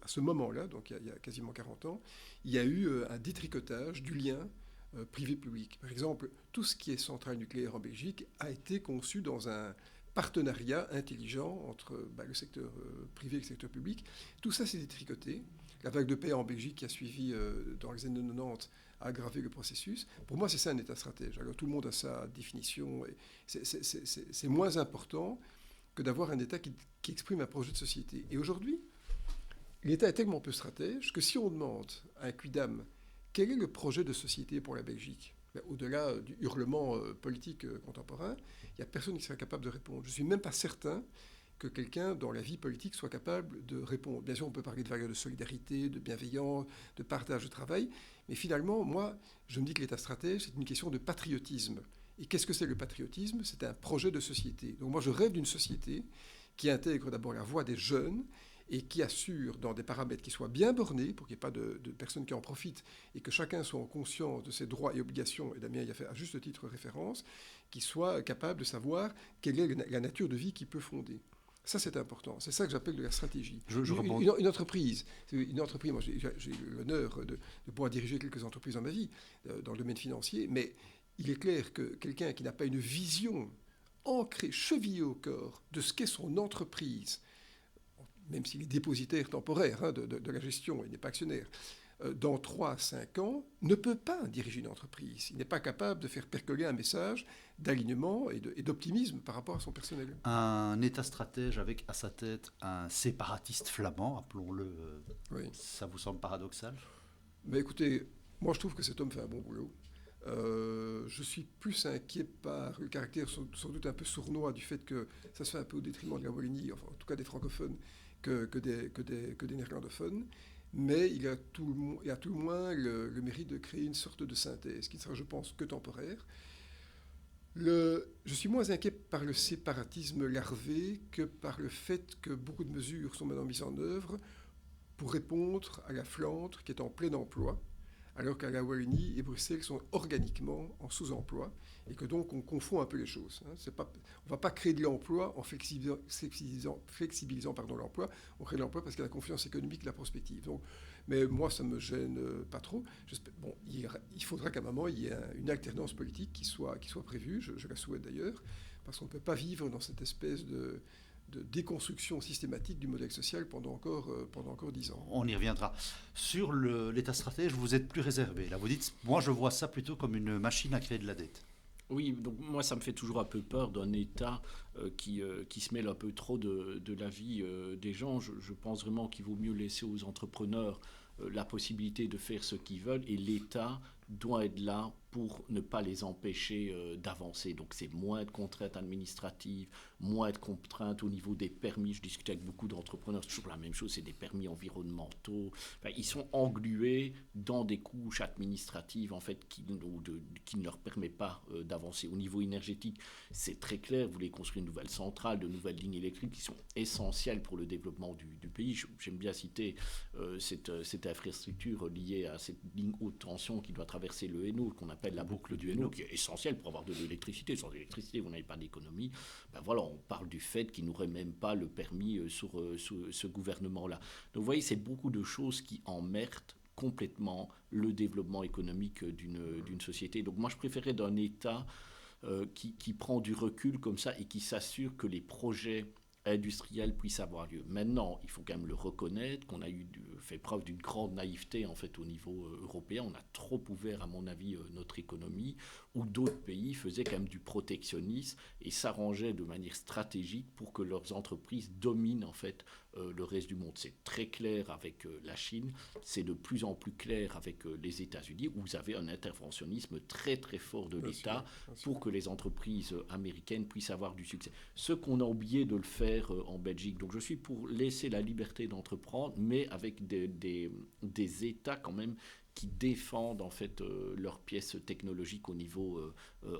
à ce moment-là, donc il y a quasiment 40 ans, il y a eu un détricotage du lien privé-public. Par exemple, tout ce qui est centrale nucléaire en Belgique a été conçu dans un partenariat intelligent entre le secteur privé et le secteur public. Tout ça s'est détricoté. La vague de paix en Belgique qui a suivi dans les années 90 a aggravé le processus. Pour moi, c'est ça un État stratège. Alors tout le monde a sa définition. Et c'est moins important que d'avoir un État qui exprime un projet de société. Et aujourd'hui, l'État est tellement peu stratège que si on demande à un quidam quel est le projet de société pour la Belgique, au-delà du hurlement politique contemporain, il n'y a personne qui serait capable de répondre. Je ne suis même pas certain que quelqu'un dans la vie politique soit capable de répondre. Bien sûr, on peut parler de valeurs de solidarité, de bienveillance, de partage de travail, mais finalement, moi, je me dis que l'État stratège, c'est une question de patriotisme. Et qu'est-ce que c'est le patriotisme ? C'est un projet de société. Donc moi, je rêve d'une société qui intègre d'abord la voix des jeunes et qui assure, dans des paramètres qui soient bien bornés, pour qu'il n'y ait pas de personnes qui en profitent, et que chacun soit en conscience de ses droits et obligations, et Damien y a fait à juste titre référence, qui soit capable de savoir quelle est la nature de vie qu'il peut fonder. Ça, c'est important. C'est ça que j'appelle de la stratégie. Une entreprise, moi j'ai eu l'honneur de pouvoir diriger quelques entreprises dans ma vie, dans le domaine financier, mais il est clair que quelqu'un qui n'a pas une vision ancrée, chevillée au corps de ce qu'est son entreprise, même s'il est dépositaire temporaire de la gestion, il n'est pas actionnaire, dans 3 à 5 ans, ne peut pas diriger une entreprise. Il n'est pas capable de faire percoler un message d'alignement et d'optimisme par rapport à son personnel. Un État stratège avec à sa tête un séparatiste flamand, appelons-le, oui. Ça vous semble paradoxal ? Mais écoutez, moi je trouve que cet homme fait un bon boulot. Je suis plus inquiet par le caractère sans doute un peu sournois du fait que ça se fait un peu au détriment de la Wallonie, enfin en tout cas des francophones, que des néerlandophones. Mais il a à tout le moins le mérite de créer une sorte de synthèse qui ne sera, je pense, que temporaire. Je suis moins inquiet par le séparatisme larvé que par le fait que beaucoup de mesures sont maintenant mises en œuvre pour répondre à la Flandre qui est en plein emploi, alors qu'à la Wallonie et Bruxelles sont organiquement en sous-emploi, et que donc on confond un peu les choses. On ne va pas créer de l'emploi en flexibilisant l'emploi, on crée de l'emploi parce qu'il y a la confiance économique et la prospective. Donc, mais moi, ça ne me gêne pas trop. Il faudra qu'à un moment, il y ait une alternance politique qui soit prévue, je la souhaite d'ailleurs, parce qu'on ne peut pas vivre dans cette espèce de déconstruction systématique du modèle social pendant encore 10 ans. On y reviendra. Sur l'État stratège, vous êtes plus réservé. Là, vous dites, moi je vois ça plutôt comme une machine à créer de la dette. Oui, donc moi ça me fait toujours un peu peur d'un État qui se mêle un peu trop de la vie des gens. Je pense vraiment qu'il vaut mieux laisser aux entrepreneurs la possibilité de faire ce qu'ils veulent et l'État doit être là pour ne pas les empêcher d'avancer. Donc c'est moins de contraintes administratives, moins de contraintes au niveau des permis. Je discutais avec beaucoup d'entrepreneurs, c'est toujours la même chose, c'est des permis environnementaux. Enfin, ils sont englués dans des couches administratives en fait, qui ne leur permettent pas d'avancer. Au niveau énergétique, c'est très clair, vous voulez construire une nouvelle centrale, de nouvelles lignes électriques qui sont essentielles pour le développement du pays. J'aime bien citer cette infrastructure liée à cette ligne haute tension qui doit traverser le Hainaut, qu'on appelle la boucle du Hainaut, qui est essentielle pour avoir de l'électricité. Sans électricité, vous n'avez pas d'économie. Ben voilà, on parle du fait qu'ils n'auraient même pas le permis sur ce gouvernement-là. Donc vous voyez, c'est beaucoup de choses qui emmerdent complètement le développement économique d'une société. Donc moi, je préférais d'un État qui prend du recul comme ça et qui s'assure que les projets industriels puissent avoir lieu. Maintenant, il faut quand même le reconnaître qu'on a fait preuve d'une grande naïveté en fait au niveau européen. On a trop ouvert, à mon avis, notre économie, où d'autres pays faisaient quand même du protectionnisme et s'arrangeaient de manière stratégique pour que leurs entreprises dominent en fait le reste du monde. C'est très clair avec la Chine, c'est de plus en plus clair avec les États-Unis, où vous avez un interventionnisme très très fort de l'État pour que les entreprises américaines puissent avoir du succès. Ce qu'on a oublié de le faire en Belgique. Donc je suis pour laisser la liberté d'entreprendre, mais avec des États quand même qui défendent en fait leurs pièces technologiques au niveau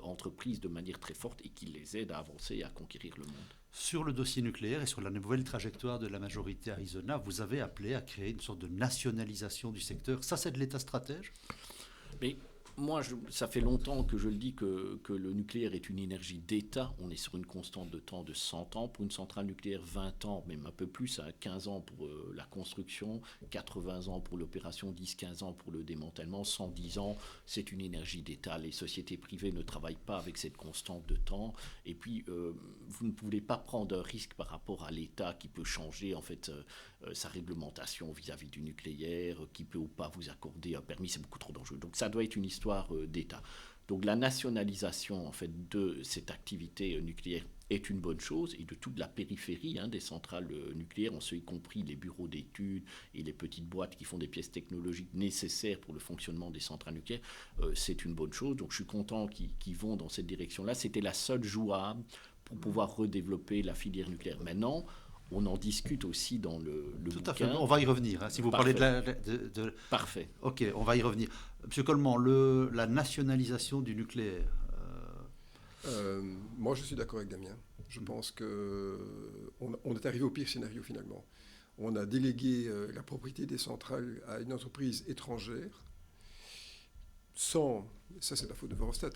entreprise de manière très forte et qui les aident à avancer et à conquérir le monde. Sur le dossier nucléaire et sur la nouvelle trajectoire de la majorité Arizona, vous avez appelé à créer une sorte de nationalisation du secteur. Ça, c'est de l'État stratège ? Mais moi, ça fait longtemps que je le dis que le nucléaire est une énergie d'État. On est sur une constante de temps de 100 ans. Pour une centrale nucléaire, 20 ans, même un peu plus, 15 ans pour la construction, 80 ans pour l'opération, 10-15 ans pour le démantèlement, 110 ans, c'est une énergie d'État. Les sociétés privées ne travaillent pas avec cette constante de temps. Et puis, vous ne pouvez pas prendre un risque par rapport à l'État qui peut changer en fait sa réglementation vis-à-vis du nucléaire, qui peut ou pas vous accorder un permis, c'est beaucoup trop dangereux. Donc ça doit être une histoire d'État. Donc la nationalisation en fait de cette activité nucléaire est une bonne chose, et de toute la périphérie des centrales nucléaires, en ce y compris les bureaux d'études et les petites boîtes qui font des pièces technologiques nécessaires pour le fonctionnement des centrales nucléaires, c'est une bonne chose. Donc je suis content qu'ils vont dans cette direction-là. C'était la seule jouable pour pouvoir redévelopper la filière nucléaire. Maintenant, on en discute aussi dans le Tout bouquin. à fait. On va y revenir. Si vous Parfait. parlez de... Parfait. Ok, on va y revenir. Monsieur Coleman, la nationalisation du nucléaire. Moi, je suis d'accord avec Damien. Je pense qu'on est arrivé au pire scénario finalement. On a délégué la propriété des centrales à une entreprise étrangère, sans, ça c'est la faute de Vorostat,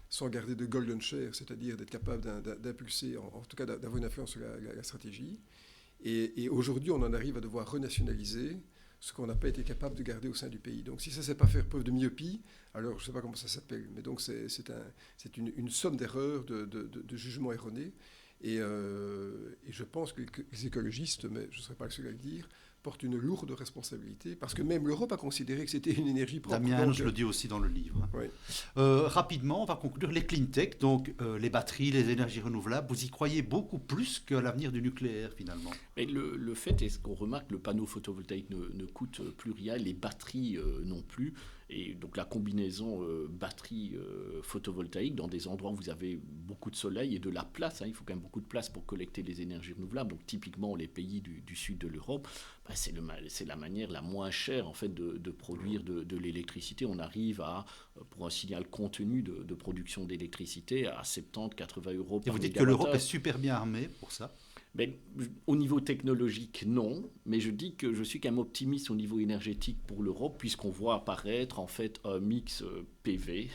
sans garder de golden share, c'est-à-dire d'être capable d'impulser, en tout cas d'avoir une influence sur la stratégie. Et aujourd'hui, on en arrive à devoir renationaliser ce qu'on n'a pas été capable de garder au sein du pays. Donc si ça ne sait pas faire preuve de myopie, alors je ne sais pas comment ça s'appelle, mais donc c'est une somme d'erreurs, de jugements erronés. Et je pense que les écologistes, mais je ne serais pas le seul à le dire, portent une lourde responsabilité, parce que même l'Europe a considéré que c'était une énergie propre. Damien, je le dis aussi dans le livre. Oui. Rapidement, on va conclure les clean tech, donc les batteries, les énergies renouvelables. Vous y croyez beaucoup plus que l'avenir du nucléaire, finalement. Mais le fait est qu'on remarque que le panneau photovoltaïque ne coûte plus rien, les batteries non plus. Et donc la combinaison batterie photovoltaïque dans des endroits où vous avez beaucoup de soleil et de la place, il faut quand même beaucoup de place pour collecter les énergies renouvelables. Donc typiquement les pays du sud de l'Europe, c'est la manière la moins chère en fait de produire de l'électricité. On arrive pour un signal contenu de production d'électricité à 70-80 euros par mégawattheure. Et vous dites que l'Europe est super bien armée pour ça ? Ben, au niveau technologique, non, mais je dis que je suis quand même optimiste au niveau énergétique pour l'Europe, puisqu'on voit apparaître en fait un mix PV,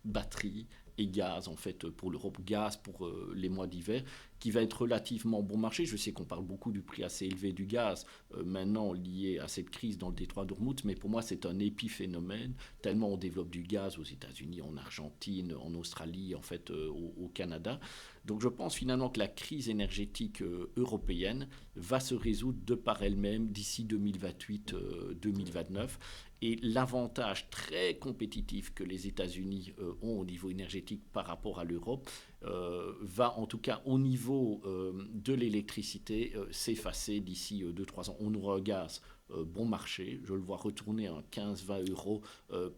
batterie et gaz en fait pour l'Europe, gaz pour les mois d'hiver, qui va être relativement bon marché. Je sais qu'on parle beaucoup du prix assez élevé du gaz maintenant lié à cette crise dans le détroit d'Ormuz, mais pour moi c'est un épiphénomène, tellement on développe du gaz aux États-Unis, en Argentine, en Australie, en fait au Canada. Donc je pense finalement que la crise énergétique européenne va se résoudre de par elle-même d'ici 2028-2029. Et l'avantage très compétitif que les États-Unis ont au niveau énergétique par rapport à l'Europe va en tout cas au niveau de l'électricité s'effacer d'ici 2-3 ans. On aura un gaz bon marché. Je le vois retourner à 15-20 euros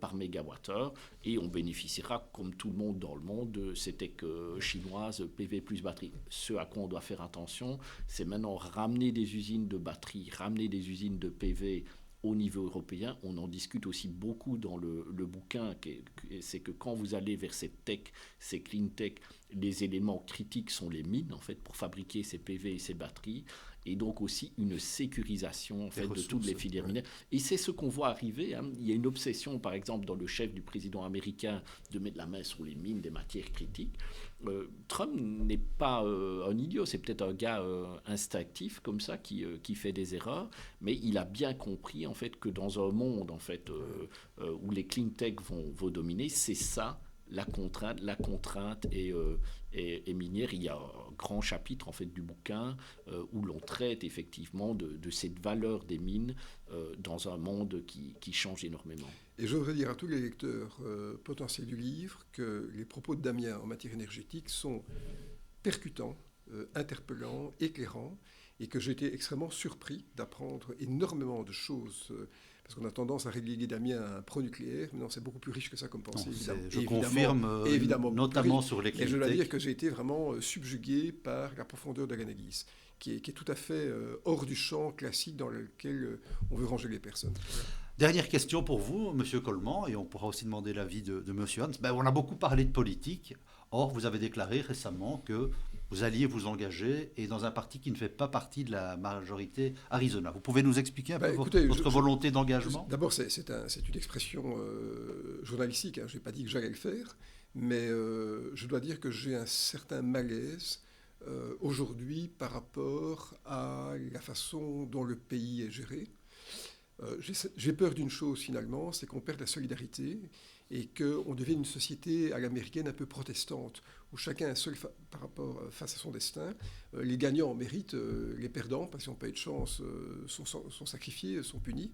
par mégawattheure et on bénéficiera, comme tout le monde dans le monde, de ces techs chinoises PV plus batterie. Ce à quoi on doit faire attention, c'est maintenant ramener des usines de batterie, ramener des usines de PV au niveau européen. On en discute aussi beaucoup dans le bouquin, c'est que quand vous allez vers cette tech, ces clean tech, les éléments critiques sont les mines, en fait, pour fabriquer ces PV et ces batteries, et donc aussi une sécurisation en fait, de toutes les filières minières. Et c'est ce qu'on voit arriver. Hein. Il y a une obsession, par exemple, dans le chef du président américain de mettre la main sur les mines des matières critiques. Trump n'est pas un idiot, c'est peut-être un gars instinctif comme ça qui fait des erreurs, mais il a bien compris en fait que dans un monde en fait où les clean tech vont dominer, c'est ça la contrainte est minière. Il y a un grand chapitre en fait du bouquin où l'on traite effectivement de cette valeur des mines dans un monde qui change énormément. Et je voudrais dire à tous les lecteurs potentiels du livre que les propos de Damien en matière énergétique sont percutants, interpellants, éclairants, et que j'ai été extrêmement surpris d'apprendre énormément de choses. Parce qu'on a tendance à reléguer Damien à un pro-nucléaire, mais non, c'est beaucoup plus riche que ça comme pensée. Je confirme, notamment sur les clean tech. Et je dois dire que j'ai été vraiment subjugué par la profondeur de l'analyse, qui est tout à fait hors du champ classique dans lequel on veut ranger les personnes. Dernière question pour vous, Monsieur Coleman, et on pourra aussi demander l'avis de Monsieur Hans. On a beaucoup parlé de politique. Or, vous avez déclaré récemment que vous alliez vous engager et dans un parti qui ne fait pas partie de la majorité Arizona. Vous pouvez nous expliquer un peu votre volonté d'engagement ? D'abord, c'est une expression journalistique. Hein. Je n'ai pas dit que j'allais le faire, mais je dois dire que j'ai un certain malaise aujourd'hui par rapport à la façon dont le pays est géré. J'ai peur d'une chose finalement, c'est qu'on perde la solidarité et qu'on devienne une société à l'américaine un peu protestante, où chacun est seul face à son destin. Les gagnants méritent, les perdants, parce qu'ils n'ont pas eu de chance, sont sacrifiés, sont punis.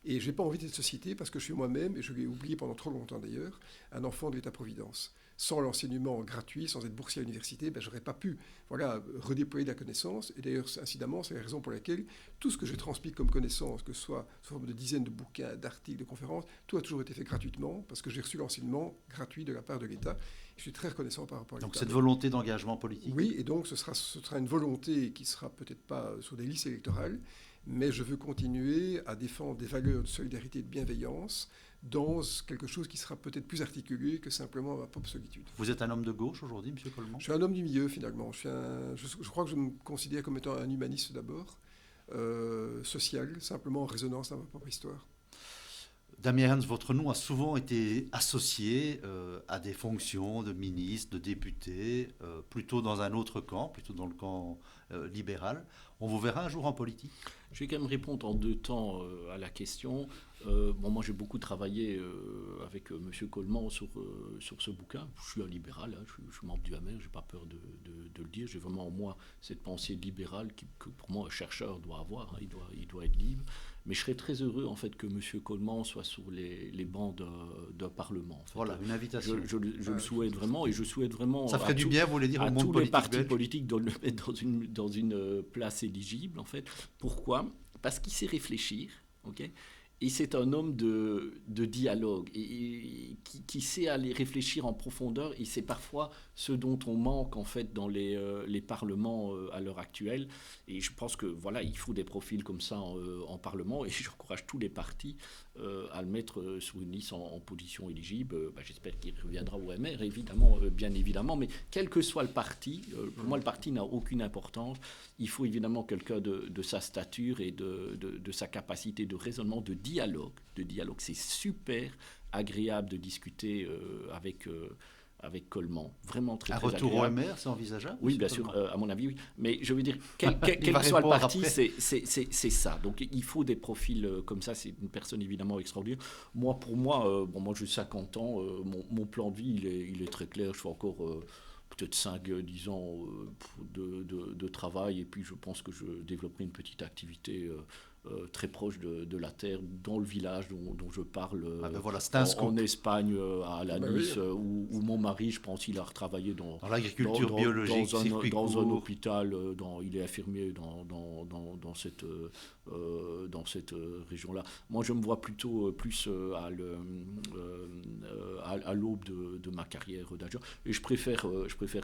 Et je n'ai pas envie de cette société parce que je suis moi-même, et je l'ai oublié pendant trop longtemps d'ailleurs, un enfant de l'État-providence. Sans l'enseignement gratuit, sans être boursier à l'université, je n'aurais pas pu redéployer de la connaissance. Et d'ailleurs, incidemment, c'est la raison pour laquelle tout ce que j'ai transmis comme connaissance, que ce soit sous forme de dizaines de bouquins, d'articles, de conférences, tout a toujours été fait gratuitement, parce que j'ai reçu l'enseignement gratuit de la part de l'État. Je suis très reconnaissant par rapport à l'État. Donc cette volonté d'engagement politique. Oui, et donc ce sera une volonté qui ne sera peut-être pas sur des listes électorales, mais je veux continuer à défendre des valeurs de solidarité et de bienveillance dans quelque chose qui sera peut-être plus articulé que simplement ma propre solitude. Vous êtes un homme de gauche aujourd'hui, M. Coleman ? Je suis un homme du milieu, finalement. Je crois que je me considère comme étant un humaniste d'abord, social, simplement en résonance à ma propre histoire. Damien Hans, votre nom a souvent été associé à des fonctions de ministre, de député, plutôt dans un autre camp, plutôt dans le camp libéral. On vous verra un jour en politique ? Je vais quand même répondre en deux temps à la question. Moi, j'ai beaucoup travaillé avec M. Coleman sur ce bouquin. Je suis un libéral, hein, je suis membre du AMER, je n'ai pas peur de le dire. J'ai vraiment en moi cette pensée libérale que pour moi un chercheur doit avoir, hein, il doit être libre. Mais je serais très heureux en fait que M. Coleman soit sur les bancs d'un Parlement. En fait. Voilà, une invitation. Je le souhaite vraiment, et je souhaite vraiment ça ferait du bien, vous voulez dire, au monde tous les partis belge. politiques de le mettre dans une place éligible en fait. Pourquoi ? Parce qu'il sait réfléchir, ok ? Et c'est un homme de dialogue et qui sait aller réfléchir en profondeur. Et c'est parfois ce dont on manque en fait dans les parlements à l'heure actuelle. Et je pense que voilà, il faut des profils comme ça en parlement. Et j'encourage tous les partis à le mettre sur une liste en position éligible. J'espère qu'il reviendra au MR, évidemment, bien évidemment. Mais quel que soit le parti, pour moi le parti n'a aucune importance. Il faut évidemment quelqu'un de sa stature et de sa capacité de raisonnement, de dialogue. C'est super agréable de discuter avec Coleman. Vraiment très, très agréable. Un retour au MR, c'est envisageable ? Oui, bien sûr, à mon avis, oui. Mais je veux dire, quel que soit le parti, c'est ça. Donc il faut des profils comme ça. C'est une personne évidemment extraordinaire. Pour moi, j'ai 50 ans. Mon plan de vie, il est très clair. Je fais encore peut-être 5-10 ans de travail. Et puis je pense que je développerai une petite activité très proche de la terre, dans le village dont je parle, voilà, c'est un scoop. En Espagne, à Alanis, oui. où mon mari, je pense, il a retravaillé Dans l'agriculture biologique, circuit dans un court. hôpital, il est infirmier dans cette région-là. Moi, je me vois plutôt plus à l'aube de ma carrière d'agent. Et je préfère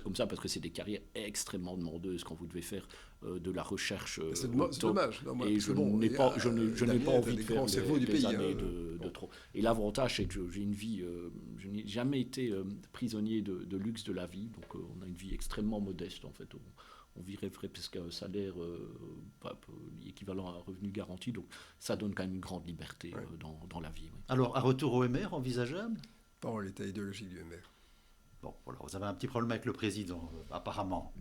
comme ça, parce que c'est des carrières extrêmement demandeuses quand vous devez faire de la recherche. C'est dommage. Non, et je n'ai pas envie de faire des années de trop. Et l'avantage, c'est que j'ai une vie, je n'ai jamais été prisonnier de luxe de la vie, donc on a une vie extrêmement modeste en fait. On vivrait presque un salaire équivalent à un revenu garanti, donc ça donne quand même une grande liberté dans la vie. Oui. Alors, un retour au MR envisageable? Pas en l'état idéologique du MR. Bon, voilà, vous avez un petit problème avec le président, apparemment.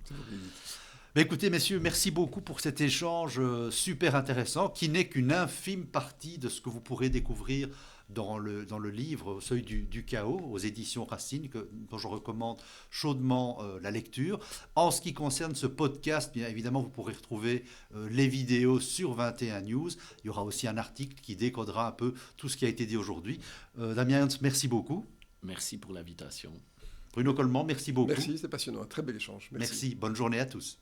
Mais écoutez, messieurs, merci beaucoup pour cet échange super intéressant, qui n'est qu'une infime partie de ce que vous pourrez découvrir dans le livre Au seuil du chaos, aux éditions Racine, dont je recommande chaudement la lecture. En ce qui concerne ce podcast, bien évidemment, vous pourrez retrouver les vidéos sur 21 News. Il y aura aussi un article qui décodera un peu tout ce qui a été dit aujourd'hui. Damien Hans, merci beaucoup. Merci pour l'invitation. Bruno Coleman, merci beaucoup. Merci, c'est passionnant, un très bel échange. Merci, bonne journée à tous.